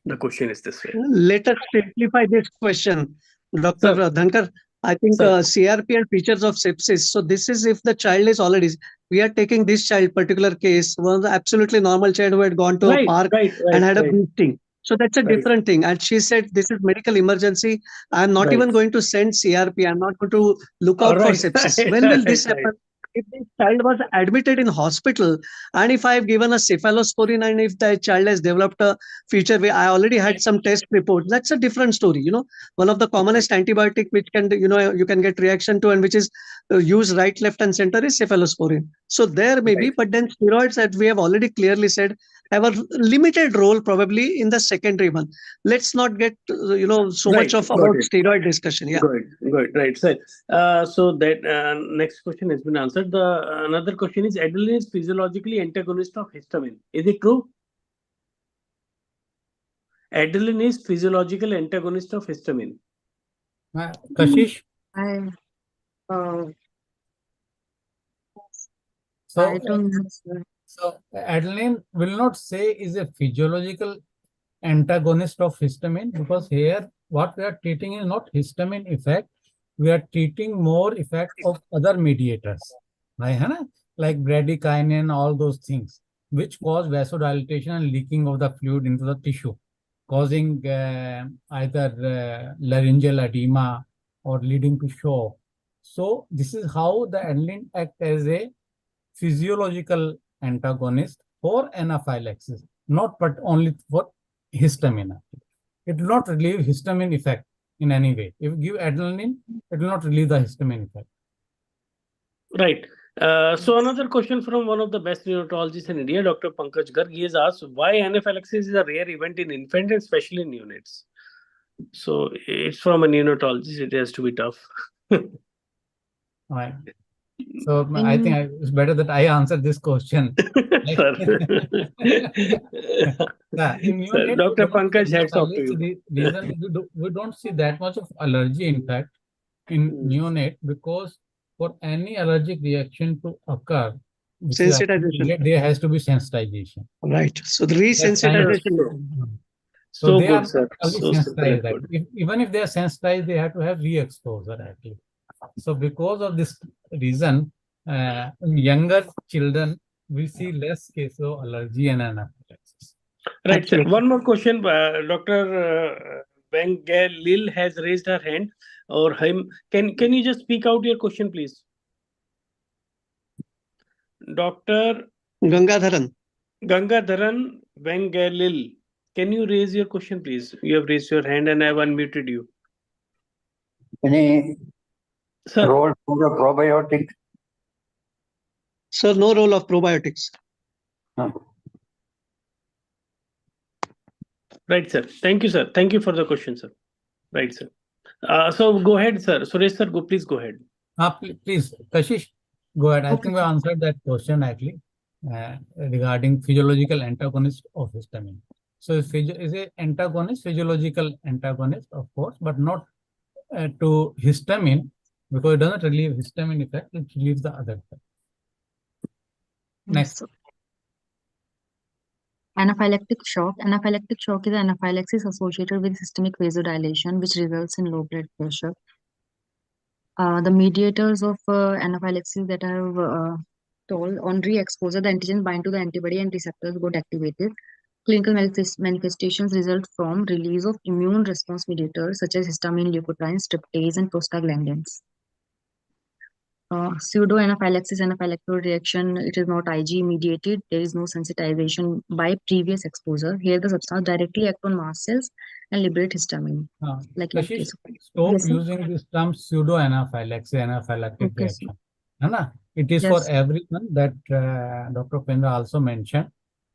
The question is this way. Let us simplify this question, Dr. Sir. Dhankar. I think Sir. CRP and features of sepsis. So this is if the child is already, we are taking this child, particular case, was absolutely normal child who had gone to a park and had a breathing. So that's a different thing. And she said, this is medical emergency. I'm not even going to send CRP. I'm not going to look out for sepsis. When will this happen? If the child was admitted in hospital, and if I've given a cephalosporin, and if the child has developed a feature where I already had some test reports, that's a different story. One of the commonest antibiotic which can, you can get reaction to and which is used right, left, and center is cephalosporin. So there may be, but then steroids, that we have already clearly said, have a limited role probably in the secondary one. Let's not get so much of about steroid discussion. Yeah. Good. Right. So, so that next question has been answered. The another question is: adrenaline is physiologically antagonist of histamine. Is it true? Adrenaline is physiological antagonist of histamine. Kashish? I So, don't know, sir. so adrenaline will not say is a physiological antagonist of histamine, because here what we are treating is not histamine effect. We are treating more effect of other mediators, like bradykinin, all those things, which cause vasodilation and leaking of the fluid into the tissue, causing either laryngeal edema or leading to shock. So this is how the adrenaline act as a physiological antagonist for anaphylaxis, not but only for histamine. It will not relieve histamine effect in any way. If you give adrenaline, it will not relieve the histamine effect. Right. So another question from one of the best neonatologists in India, Dr. Pankaj Garg. He has asked why anaphylaxis is a rare event in infants and especially in neonates. So it's from a neonatologist. It has to be tough. Right. So I think it's better that I answer this question. Sir. Sir, Dr. Pankaj, hats off to you. The reason we don't see that much of allergy, in fact, in neonate, because for any allergic reaction to occur, Sensitization. There has to be sensitization. Right. So the resensitization. So they good, are sir. So sensitized. good. Even if they are sensitized, they have to have re-exposure actually. So because of this reason, in younger children, we see less case of allergy and anaphylaxis. Right, sir. One more question. Dr. Bengalil has raised her hand, or him. Can you just speak out your question, please? Dr. Gangadharan Bengalil, can you raise your question, please? You have raised your hand and I have unmuted you. Any role for the probiotic? Sir, no role of probiotics. Right, sir. Thank you, sir. Thank you for the question, sir. Right, sir. So go ahead, sir. Suresh, sir, please go ahead. Please, Kashish, go ahead. I think we answered that question actually regarding physiological antagonist of histamine. So is a antagonist, physiological antagonist, of course, but not to histamine, because it doesn't relieve histamine effect, it relieves the other effect. Next. Anaphylactic shock. Anaphylactic shock is anaphylaxis associated with systemic vasodilation, which results in low blood pressure. The mediators of anaphylaxis that I have told, on re-exposure, the antigen bind to the antibody and receptors got activated. Clinical manifestations result from release of immune response mediators such as histamine, leukotrienes, tryptase, and prostaglandins. Pseudo-anaphylaxis, anaphylactic reaction, it is not IG mediated. There is no sensitization by previous exposure. Here the substance directly act on mast cells and liberate histamine. Like in Kashish, case of stop Yes, sir. using this term pseudo-anaphylaxis, anaphylactic Okay, sir. reaction. Anna, it is Yes. for everyone that Dr. Pendra also mentioned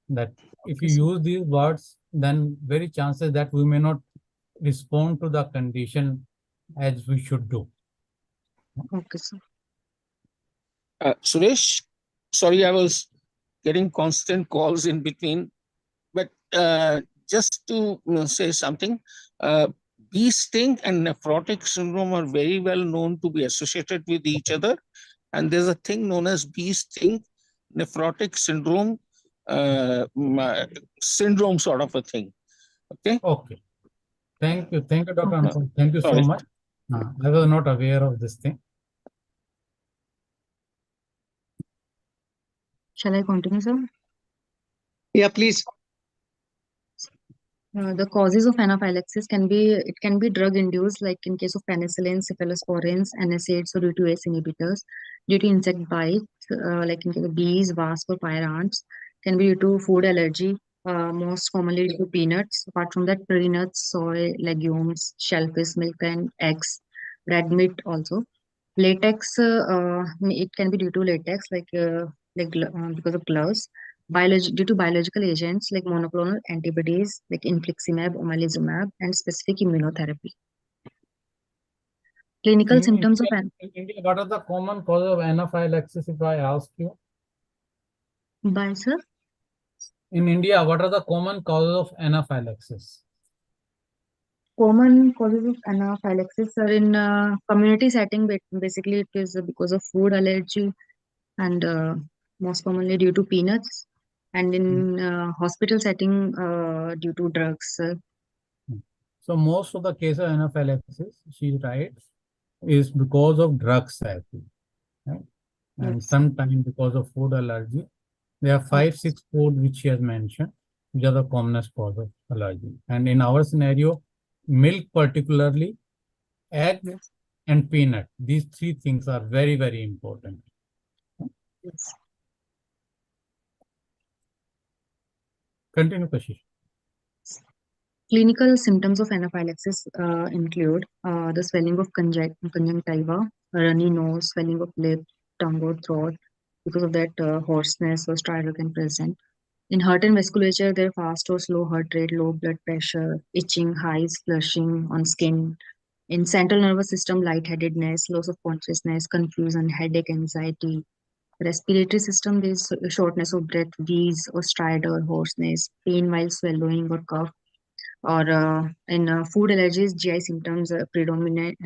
that if you Yes, sir. use these words, then very chances that we may not respond to the condition as we should do. Okay, sir. Suresh, sorry, I was getting constant calls in between, but just to say something, bee sting and nephrotic syndrome are very well known to be associated with each other. And there's a thing known as bee sting, nephrotic syndrome, syndrome sort of a thing. Okay. Okay. Thank you. Thank you, Dr. Anupam. Thank you so Sorry. much. I was not aware of this thing. Shall I continue, sir? Yeah, please. The causes of anaphylaxis can be drug induced, like in case of penicillin, cephalosporins, NSAIDs, or due to ACE inhibitors, due to insect bites, like in case of bees, wasps, or fire ants, can be due to food allergy, most commonly due to peanuts. Apart from that, peanuts, soy, legumes, shellfish, milk, and eggs, red meat also. Latex, it can be due to latex, because of gloves. Due to biological agents like monoclonal antibodies like infliximab, omalizumab, and specific immunotherapy. Clinical In symptoms of India, what are the common causes of anaphylaxis, if I ask you? By sir? In India, what are the common causes of anaphylaxis? Common causes of anaphylaxis are in community setting, but basically it is because of food allergy and most commonly due to peanuts, and in hospital setting due to drugs. So most of the cases of anaphylaxis, she writes, is because of drugs therapy, right? And Yes. sometimes because of food allergy. There are 5-6 food which she has mentioned, which are the commonest cause of allergy. And in our scenario, milk particularly, egg, Yes. and peanut. These 3 things are very, very important. Yes. Continue, Kashish. Clinical symptoms of anaphylaxis include the swelling of conjunctiva, runny nose, swelling of lip, tongue, or throat. Because of that, hoarseness or stridor can present. In heart and vasculature, there are fast or slow heart rate, low blood pressure, itching, hives, flushing on skin. In central nervous system, lightheadedness, loss of consciousness, confusion, headache, anxiety. Respiratory system, there is shortness of breath, wheeze or stridor, hoarseness, pain while swallowing or cough. Or in food allergies, GI symptoms predominate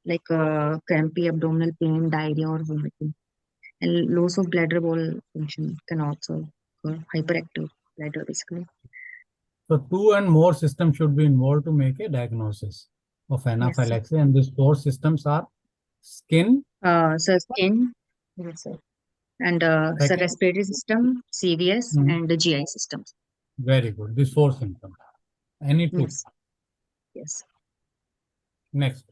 like crampy abdominal pain, diarrhea, or vomiting. And loss of bladder wall function can also occur, hyperactive bladder basically. So 2 and more systems should be involved to make a diagnosis of anaphylaxis. And these 4 systems are skin. So skin, yes, sir. And so respiratory system, CVS, and the GI systems. Very good. These 4 symptoms. Any 2? Yes. Yes. Next.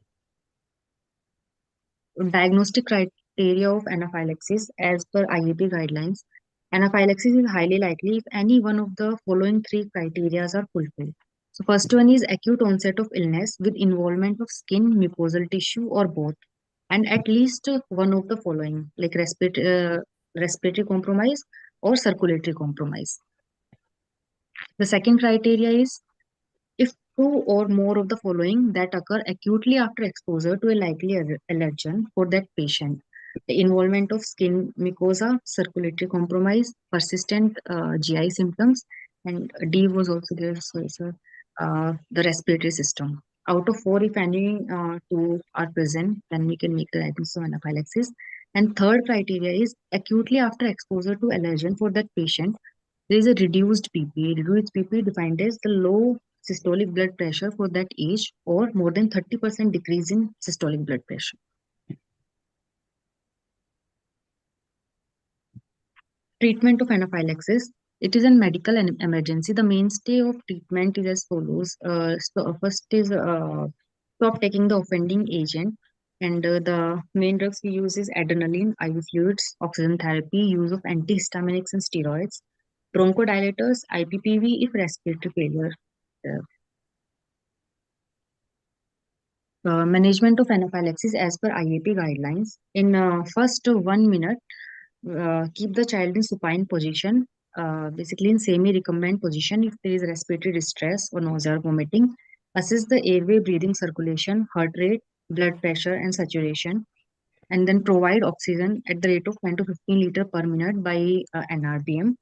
Diagnostic criteria of anaphylaxis as per IAP guidelines. Anaphylaxis is highly likely if any one of the following 3 criteria are fulfilled. So first one is acute onset of illness with involvement of skin, mucosal tissue, or both, and at least one of the following, like respiratory compromise or circulatory compromise. The second criteria is if 2 or more of the following that occur acutely after exposure to a likely allergen for that patient. The involvement of skin mucosa, circulatory compromise, persistent GI symptoms, and D was also there, so the respiratory system. Out of 4, if any 2 are present, then we can make the diagnosis of anaphylaxis. And third criteria is acutely after exposure to allergen for that patient, There is a reduced PP. Reduced PP defined as the low systolic blood pressure for that age or more than 30% decrease in systolic blood pressure. Treatment of anaphylaxis. It is a medical emergency. The mainstay of treatment is as follows. First is stop taking the offending agent. And the main drugs we use is adrenaline, IV fluids, oxygen therapy, use of antihistaminics and steroids, bronchodilators, IPPV if respiratory failure. Management of anaphylaxis as per IAP guidelines. In first 1 minute, keep the child in supine position, basically in semi-recumbent position if there is respiratory distress or nausea or vomiting. Assess the airway, breathing, circulation, heart rate, blood pressure, and saturation. And then provide oxygen at the rate of 10 to 15 liter per minute by NRBM.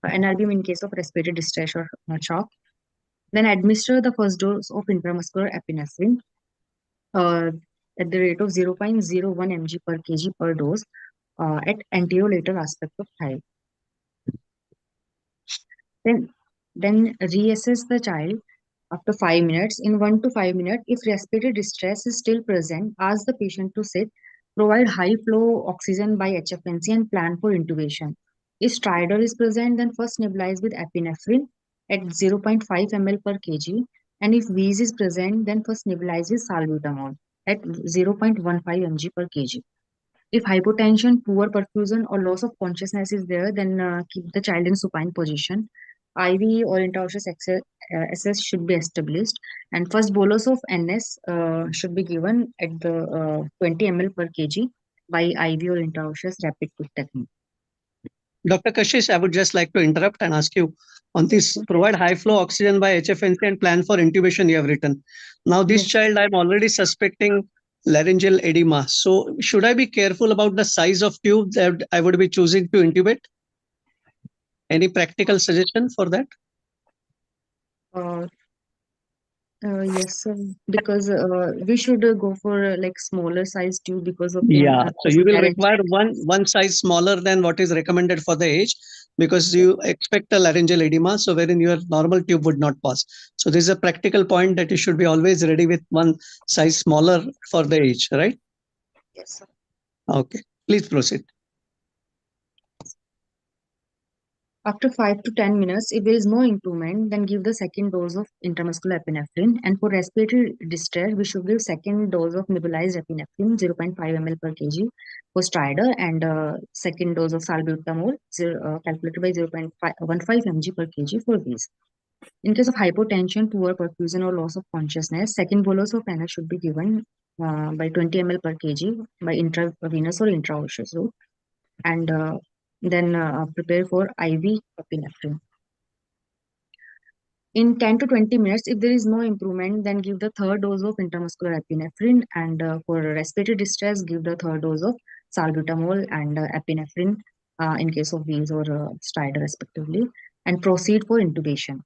NRBM in case of respiratory distress or shock. Then administer the first dose of intramuscular epinephrine at the rate of 0.01 mg per kg per dose at anterolateral aspect of thigh. Then reassess the child after 5 minutes. In 1 to 5 minutes, if respiratory distress is still present, ask the patient to sit, provide high flow oxygen by HFNC and plan for intubation. If stridor is present, then first nebulize with epinephrine at 0.5 ml per kg. And if wheeze is present, then first nebulize with salbutamol at 0.15 mg per kg. If hypotension, poor perfusion, or loss of consciousness is there, then keep the child in supine position. IV or intraosseous access should be established, and first bolus of NS should be given at the 20 ml per kg by IV or intraosseous rapid quick technique. Dr. Kashish, I would just like to interrupt and ask you on this: provide high flow oxygen by HFNC and plan for intubation you have written. Now, this child, I'm already suspecting laryngeal edema. So, should I be careful about the size of tube that I would be choosing to intubate? Any practical suggestion for that? Yes, sir. Because we should go for like smaller size tube because of So you will laryngeal. require one size smaller than what is recommended for the age, because you expect a laryngeal edema, so wherein your normal tube would not pass. So this is a practical point that you should be always ready with one size smaller for the age, right? Yes, sir. Okay, please proceed. After 5 to 10 minutes, if there is no improvement, then give the second dose of intramuscular epinephrine. And for respiratory distress, we should give second dose of nebulized epinephrine, 0.5 ml per kg for stridor, and second dose of salbutamol, calculated by 0.15 mg per kg for wheeze. In case of hypotension, poor perfusion, or loss of consciousness, second bolus of NS should be given by 20 ml per kg by intravenous or intraosseous route. And then prepare for IV epinephrine. In 10 to 20 minutes, if there is no improvement, then give the third dose of intramuscular epinephrine, and for respiratory distress, give the third dose of salbutamol and epinephrine in case of wheeze or stridor respectively, and proceed for intubation.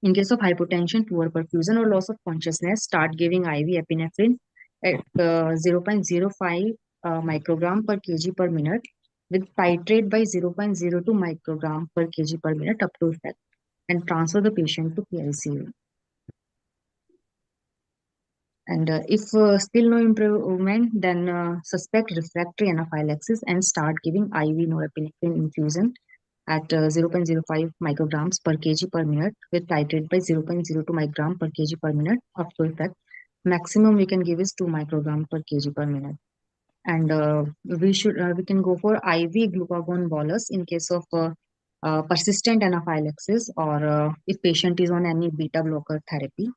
In case of hypotension, poor perfusion, or loss of consciousness, start giving IV epinephrine at 0.05 microgram per kg per minute, with titrate by 0.02 microgram per kg per minute up to effect, and transfer the patient to PICU. And if still no improvement, then suspect refractory anaphylaxis and start giving IV norepinephrine infusion at 0.05 micrograms per kg per minute, with titrate by 0.02 microgram per kg per minute up to effect. Maximum we can give is 2 microgram per kg per minute. And we can go for IV glucagon bolus in case of persistent anaphylaxis, or if patient is on any beta blocker therapy.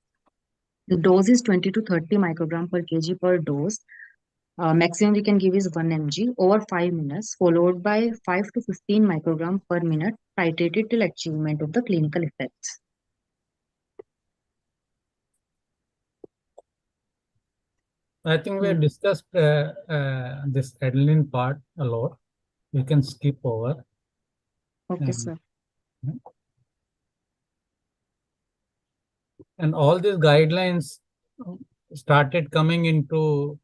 The dose is 20 to 30 microgram per kg per dose. Maximum we can give is 1 mg over 5 minutes, followed by 5 to 15 microgram per minute, titrated till achievement of the clinical effects. I think we have discussed this adrenaline part a lot. We can skip over. Okay, sir. And all these guidelines started coming into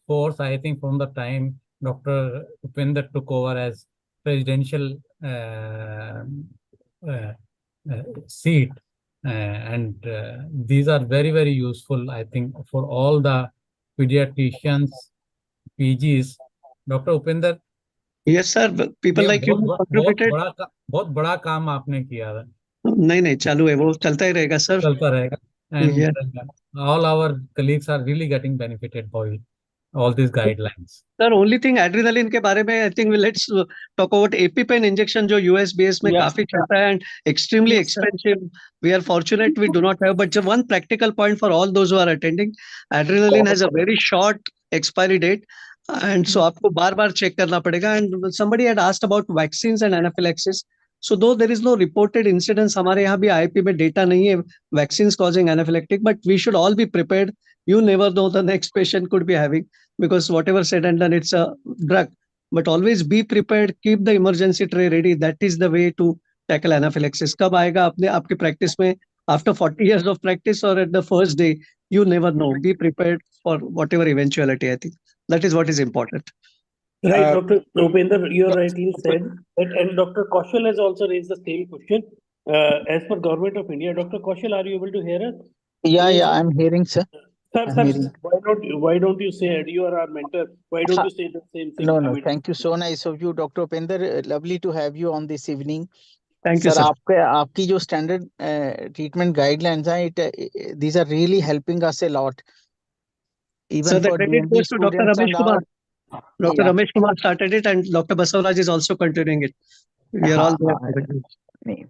force, I think, from the time Dr. Upender took over as presidential seat. And these are very, very useful, I think, for all the pediatricians, PGs. Dr. Upinder, Yes, sir. People ये like you बहुत contributed. बहुत बड़ा काम आपने किया है, नहीं चालू है, वो चलता ही रहेगा सर. चलता रहेगा. And Yeah. all our colleagues are really getting benefited by all these guidelines. Sir only thing adrenaline के बारे में I think let's talk about EpiPen injection जो यूएस बेस में काफी चलता है and extremely expensive. We are fortunate we do not have, but जब one practical point for all those who are attending, adrenaline has a very short expiry date and so आपको बार बार check करना पड़ेगा. And somebody had asked about vaccines and anaphylaxis. So though there is no reported incidence, हमारे यहाँ भी IAP में data नहीं है vaccines causing anaphylactic, but we should all be prepared. You never know the next patient could be having, because whatever said and done, it's a drug. But always be prepared, keep the emergency tray ready. That is the way to tackle anaphylaxis. कब आएगा अपने आपकी practice में, after 40 years of practice or at the first day, you never know. Be prepared for whatever eventuality. I think that is what is important. Right, Dr. Upender, you rightly said that, and Dr. Kaushal has also raised the same question. As per Government of India, Dr. Kaushal, are you able to hear us? Yeah, I'm hearing, sir. Sir, why don't you say it? You are our mentor. Why don't you say the same thing? No, thank you. So nice of you, Dr. Upender. Lovely to have you on this evening. Thank you, sir. आपकी जो standard treatment guidelines हैं, these are really helping us a lot. Even So the for credit DMD goes to Dr. students Ramesh and Kumar. all. Dr. Yeah. Ramesh Kumar started it, and Dr. Basavaraj is also continuing it. We are all there for the group.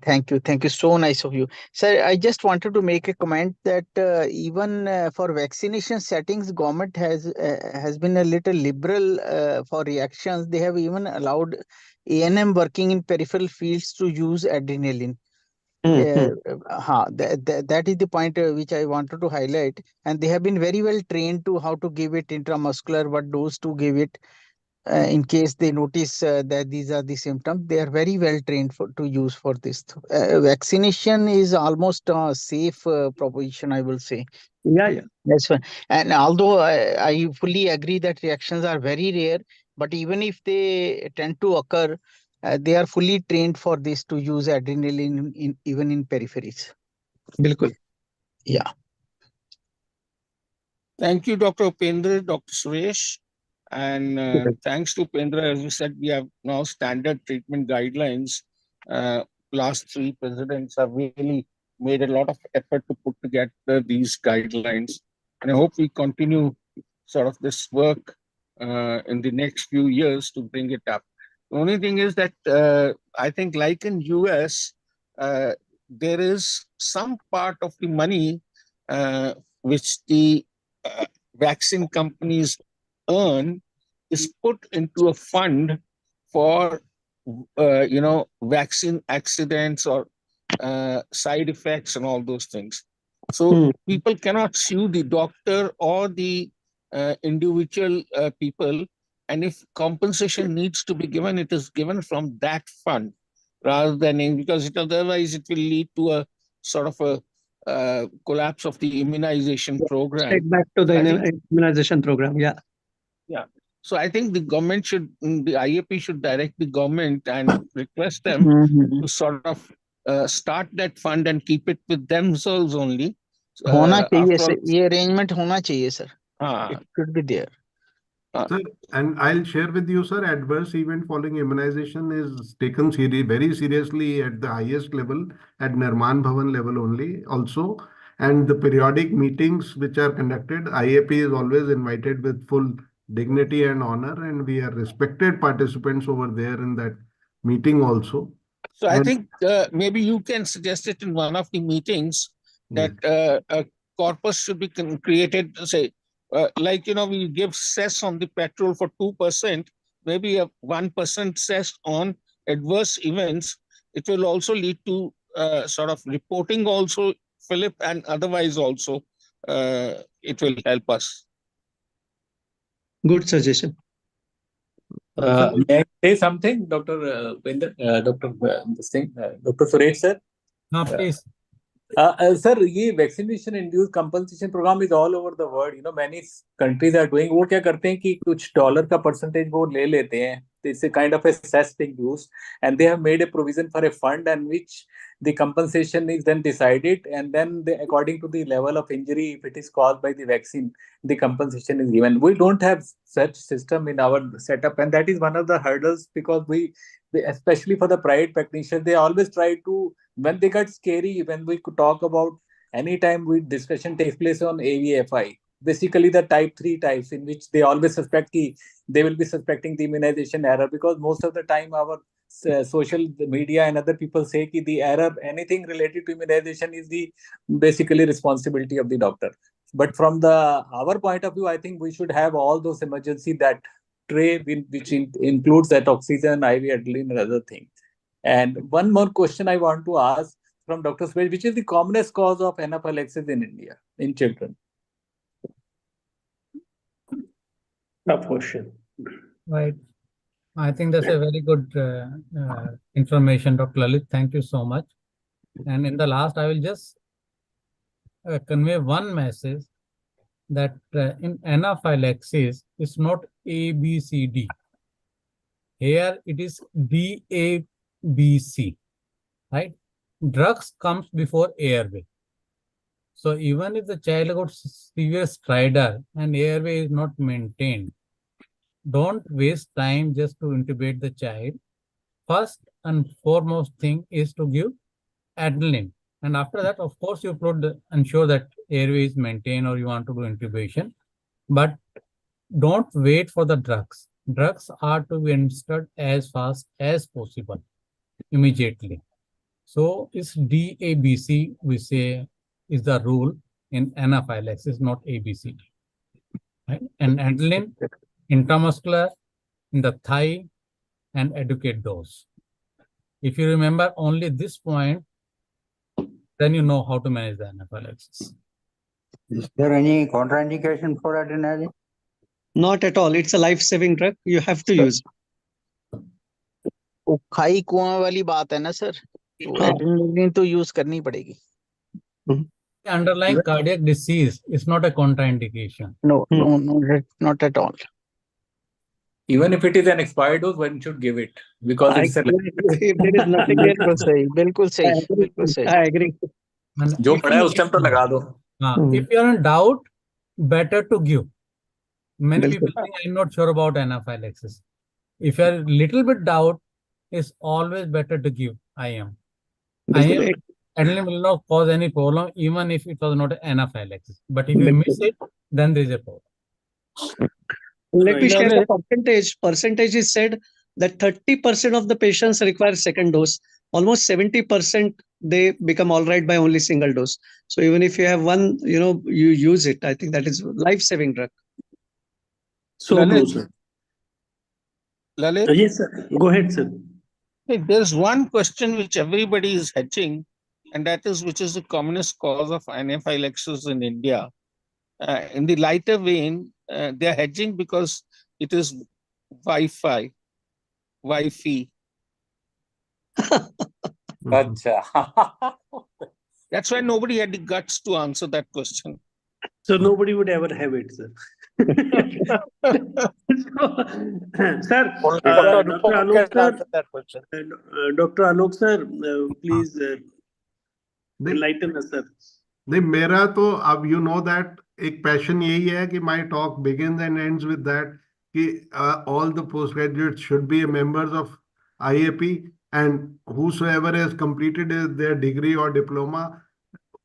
Thank you. So nice of you. Sir, I just wanted to make a comment that even for vaccination settings, government has been a little liberal for reactions. They have even allowed ANM working in peripheral fields to use adrenaline. That is the point which I wanted to highlight. And they have been very well trained to how to give it intramuscular, what dose to give it. In case they notice that these are the symptoms, they are very well trained to use for this. Vaccination is almost a safe proposition, I will say. Yeah. That's fine. And although I fully agree that reactions are very rare, but even if they tend to occur, they are fully trained for this to use adrenaline even in peripheries. Bilkul. Yeah. Thank you, Dr. Upender, Dr. Suresh. And thanks to Upender, as you said, we have now standard treatment guidelines. Last three presidents have really made a lot of effort to put together these guidelines. And I hope we continue sort of this work in the next few years to bring it up. The only thing is that I think like in US, there is some part of the money which the vaccine companies earn is put into a fund for vaccine accidents or side effects and all those things. So people cannot sue the doctor or the individual people, and if compensation needs to be given, it is given from that fund rather than because otherwise it will lead to a sort of a collapse of the immunization program. Straight back to the immunization program. Yeah. So I think the government the IAP should direct the government and request them to sort of start that fund and keep it with themselves only. होना चाहिए sir, ये arrangement होना चाहिए sir. It should be there. Sir, and I'll share with you, sir, adverse event following immunization is taken very seriously at the highest level, at Nirman Bhavan level only also. And the periodic meetings which are conducted, IAP is always invited with full dignity and honor, and we are respected participants over there in that meeting also. So I think maybe you can suggest it in one of the meetings that a corpus should be created, say, we give cess on the petrol for 2%, maybe a 1% cess on adverse events. It will also lead to sort of reporting also, Philip, and otherwise also it will help us. Good suggestion. May I say something, Dr. Dr. Suresh, sir? No, please. Sir, ये vaccination induced compensation program is all over the world. Many countries are doing. वो क्या करते हैं कि कुछ dollar का percentage वो ले लेते हैं it's a kind of a cess being used, and they have made a provision for a fund and which the compensation is then decided, and then according to the level of injury, if it is caused by the vaccine, the compensation is given. We don't have such system in our setup, and that is one of the hurdles, because especially for the private practitioners, they always try to, when they get scary, when we could talk about anytime discussion takes place on AVFI, basically the type 3 types, in which they always they will be suspecting the immunization error, because most of the time our social media and other people say that the error, anything related to immunization, is the basically responsibility of the doctor. But from our point of view, I think we should have all those emergency that tray, which includes that oxygen, IV adrenaline, and other things. And one more question I want to ask from Dr. Swed, which is the commonest cause of anaphylaxis in India in children? Tough question. Right. I think that's a very good information, Dr. Lalit. Thank you so much. And in the last, I will just convey one message that in anaphylaxis, it's not A, B, C, D. Here it is D, A, B, C, right? Drugs comes before airway. So even if the child got severe stridor and airway is not maintained, don't waste time just to intubate the child. First and foremost thing is to give adrenaline. And after that, of course, you ensure that airway is maintained, or you want to do intubation. But don't wait for the drugs. Drugs are to be administered as fast as possible, immediately. So it's DABC, we say, is the rule in anaphylaxis, not ABCD. Right? And adrenaline, intramuscular, in the thigh, and adequate dose. If you remember only this point, then you know how to manage the anaphylaxis. Is there any contraindication for adrenaline? Not at all. It's a life-saving drug. You have to use it. वो खाई कुआं वाली बात है ना sir, तो adrenaline तो use करनी पड़ेगी. Underlying cardiac disease is not a contraindication. No, not at all. Even if it is an expired dose, one should give it, because it's a... If there is nothing else, बिल्कुल सही. I agree. जो पड़ा है उस time तो लगा दो. If you are in doubt, better to give. Many people think I'm not sure about anaphylaxis. If you are a little bit doubt, it's always better to give IM. Adrenaline will not cause any problem, even if it was not anaphylaxis. But if you miss it, then there is a problem. Let me share the percentage. Percentage is said that 30% of the patients require second dose. Almost 70% they become all right by only single dose. So even if you have one, you use it. I think that is life-saving drug. So Lalit. true, sir. Lalit? Yes, sir. Go ahead, sir. Hey, there's one question which everybody is hedging, and that is, which is the commonest cause of anaphylaxis in India. In the lighter vein, they are hedging because it is Wi-Fi. That's why nobody had the guts to answer that question. So nobody would ever have it, sir. Sir, Dr. Alok sir, please enlighten us, sir. मेरा तो अब you know that एक passion यही है कि my talk begins and ends with that कि all the postgraduates should be members of IAP, and whosoever has completed their degree or diploma,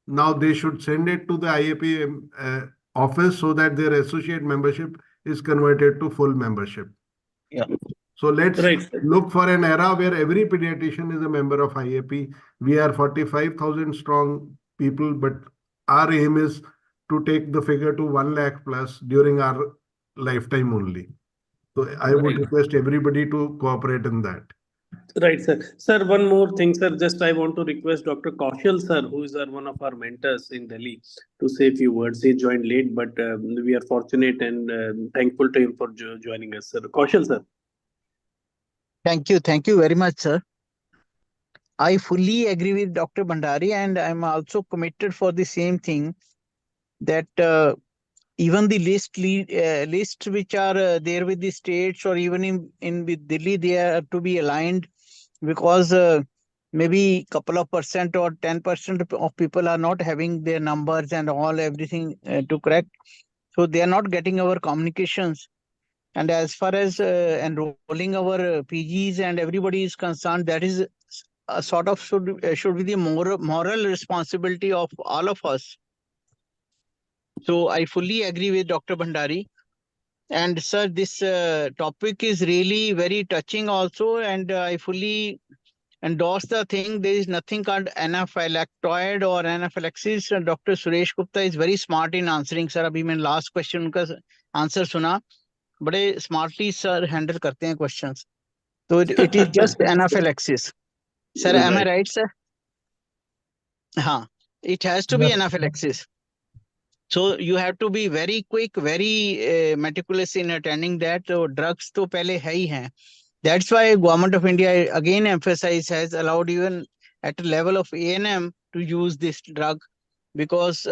now they should send it to the IAP office so that their associate membership is converted to full membership. Yeah. So let's look for an era where every pediatrician is a member of IAP. We are 45,000 strong people, but our aim is to take the figure to 1 lakh plus during our lifetime only. So I would request everybody to cooperate in that. Right, sir. Sir, one more thing, sir. Just I want to request Dr. Kaushal, sir, who is one of our mentors in Delhi, to say a few words. He joined late, but we are fortunate and thankful to him for joining us, sir. Kaushal, sir. Thank you very much, sir. I fully agree with Dr. Bhandari, and I'm also committed for the same thing, that even the lists which are there with the states or even in with Delhi, they have to be aligned, because maybe couple of percent or 10% of people are not having their numbers and all everything to correct. So they are not getting our communications. And as far as enrolling our PGs and everybody is concerned, that is a sort of should be the moral responsibility of all of us. So I fully agree with Dr. Bhandari. And sir, this topic is really very touching also, and I fully endorse the thing. There is nothing called anaphylactoid or anaphylaxis. Dr. Suresh Gupta is very smart in answering. Sir, अभी मैंने last question का answer सुना, बड़े smartly sir handle करते हैं questions. So it is just anaphylaxis. Sir, am I right, sir? हाँ, it has to be anaphylaxis. So you have to be very quick, very meticulous in attending that. So drugs to पहले है ही हैं. That's why Government of India again emphasize has allowed even at a level of A&M to use this drug, because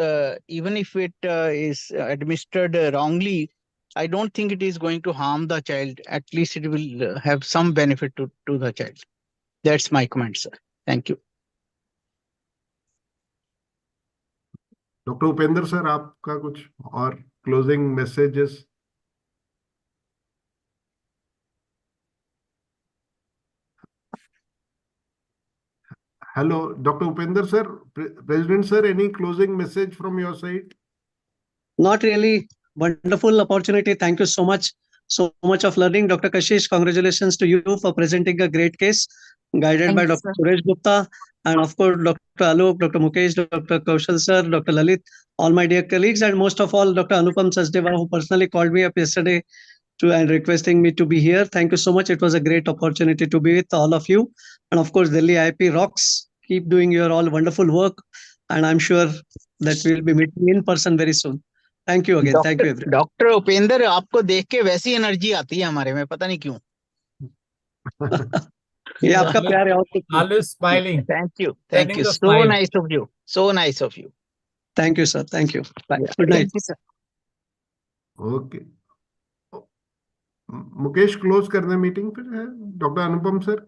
even if it is administered wrongly, I don't think it is going to harm the child. At least it will have some benefit to the child. That's my comment, sir. Thank you. Doctor Upendra sir, आपका कुछ और closing messages? Hello, Dr. Upender sir, President sir, any closing message from your side? Not really. Wonderful opportunity. Thank you so much. So much of learning. Dr. Kashish, congratulations to you for presenting a great case, guided Thank by you, Dr. sir. Suresh Gupta, and of course, Dr. Alok, Dr. Mukesh, Dr. Kaushal sir, Dr. Lalit, all my dear colleagues, and most of all, Dr. Anupam Sachdeva, who personally called me up yesterday and requesting me to be here. Thank you so much. It was a great opportunity to be with all of you. And of course, Delhi IAP rocks. Keep doing your all wonderful work. And I'm sure that we'll be meeting in person very soon. Thank you again. Thank you, everyone. Doctor Upendra, आपको देख के वैसी energy आती है हमारे में, पता नहीं क्यों. ये आपका प्यार है और कुछ नहीं. Always smiling. Thank you. Sending Thank you. the So smile. nice of you. So nice of you. Thank you, sir. Thank you. Bye. Yeah. Good night. Thank you, sir. Okay. Mukesh close कर दें meeting फिर है doctor अनुपम sir.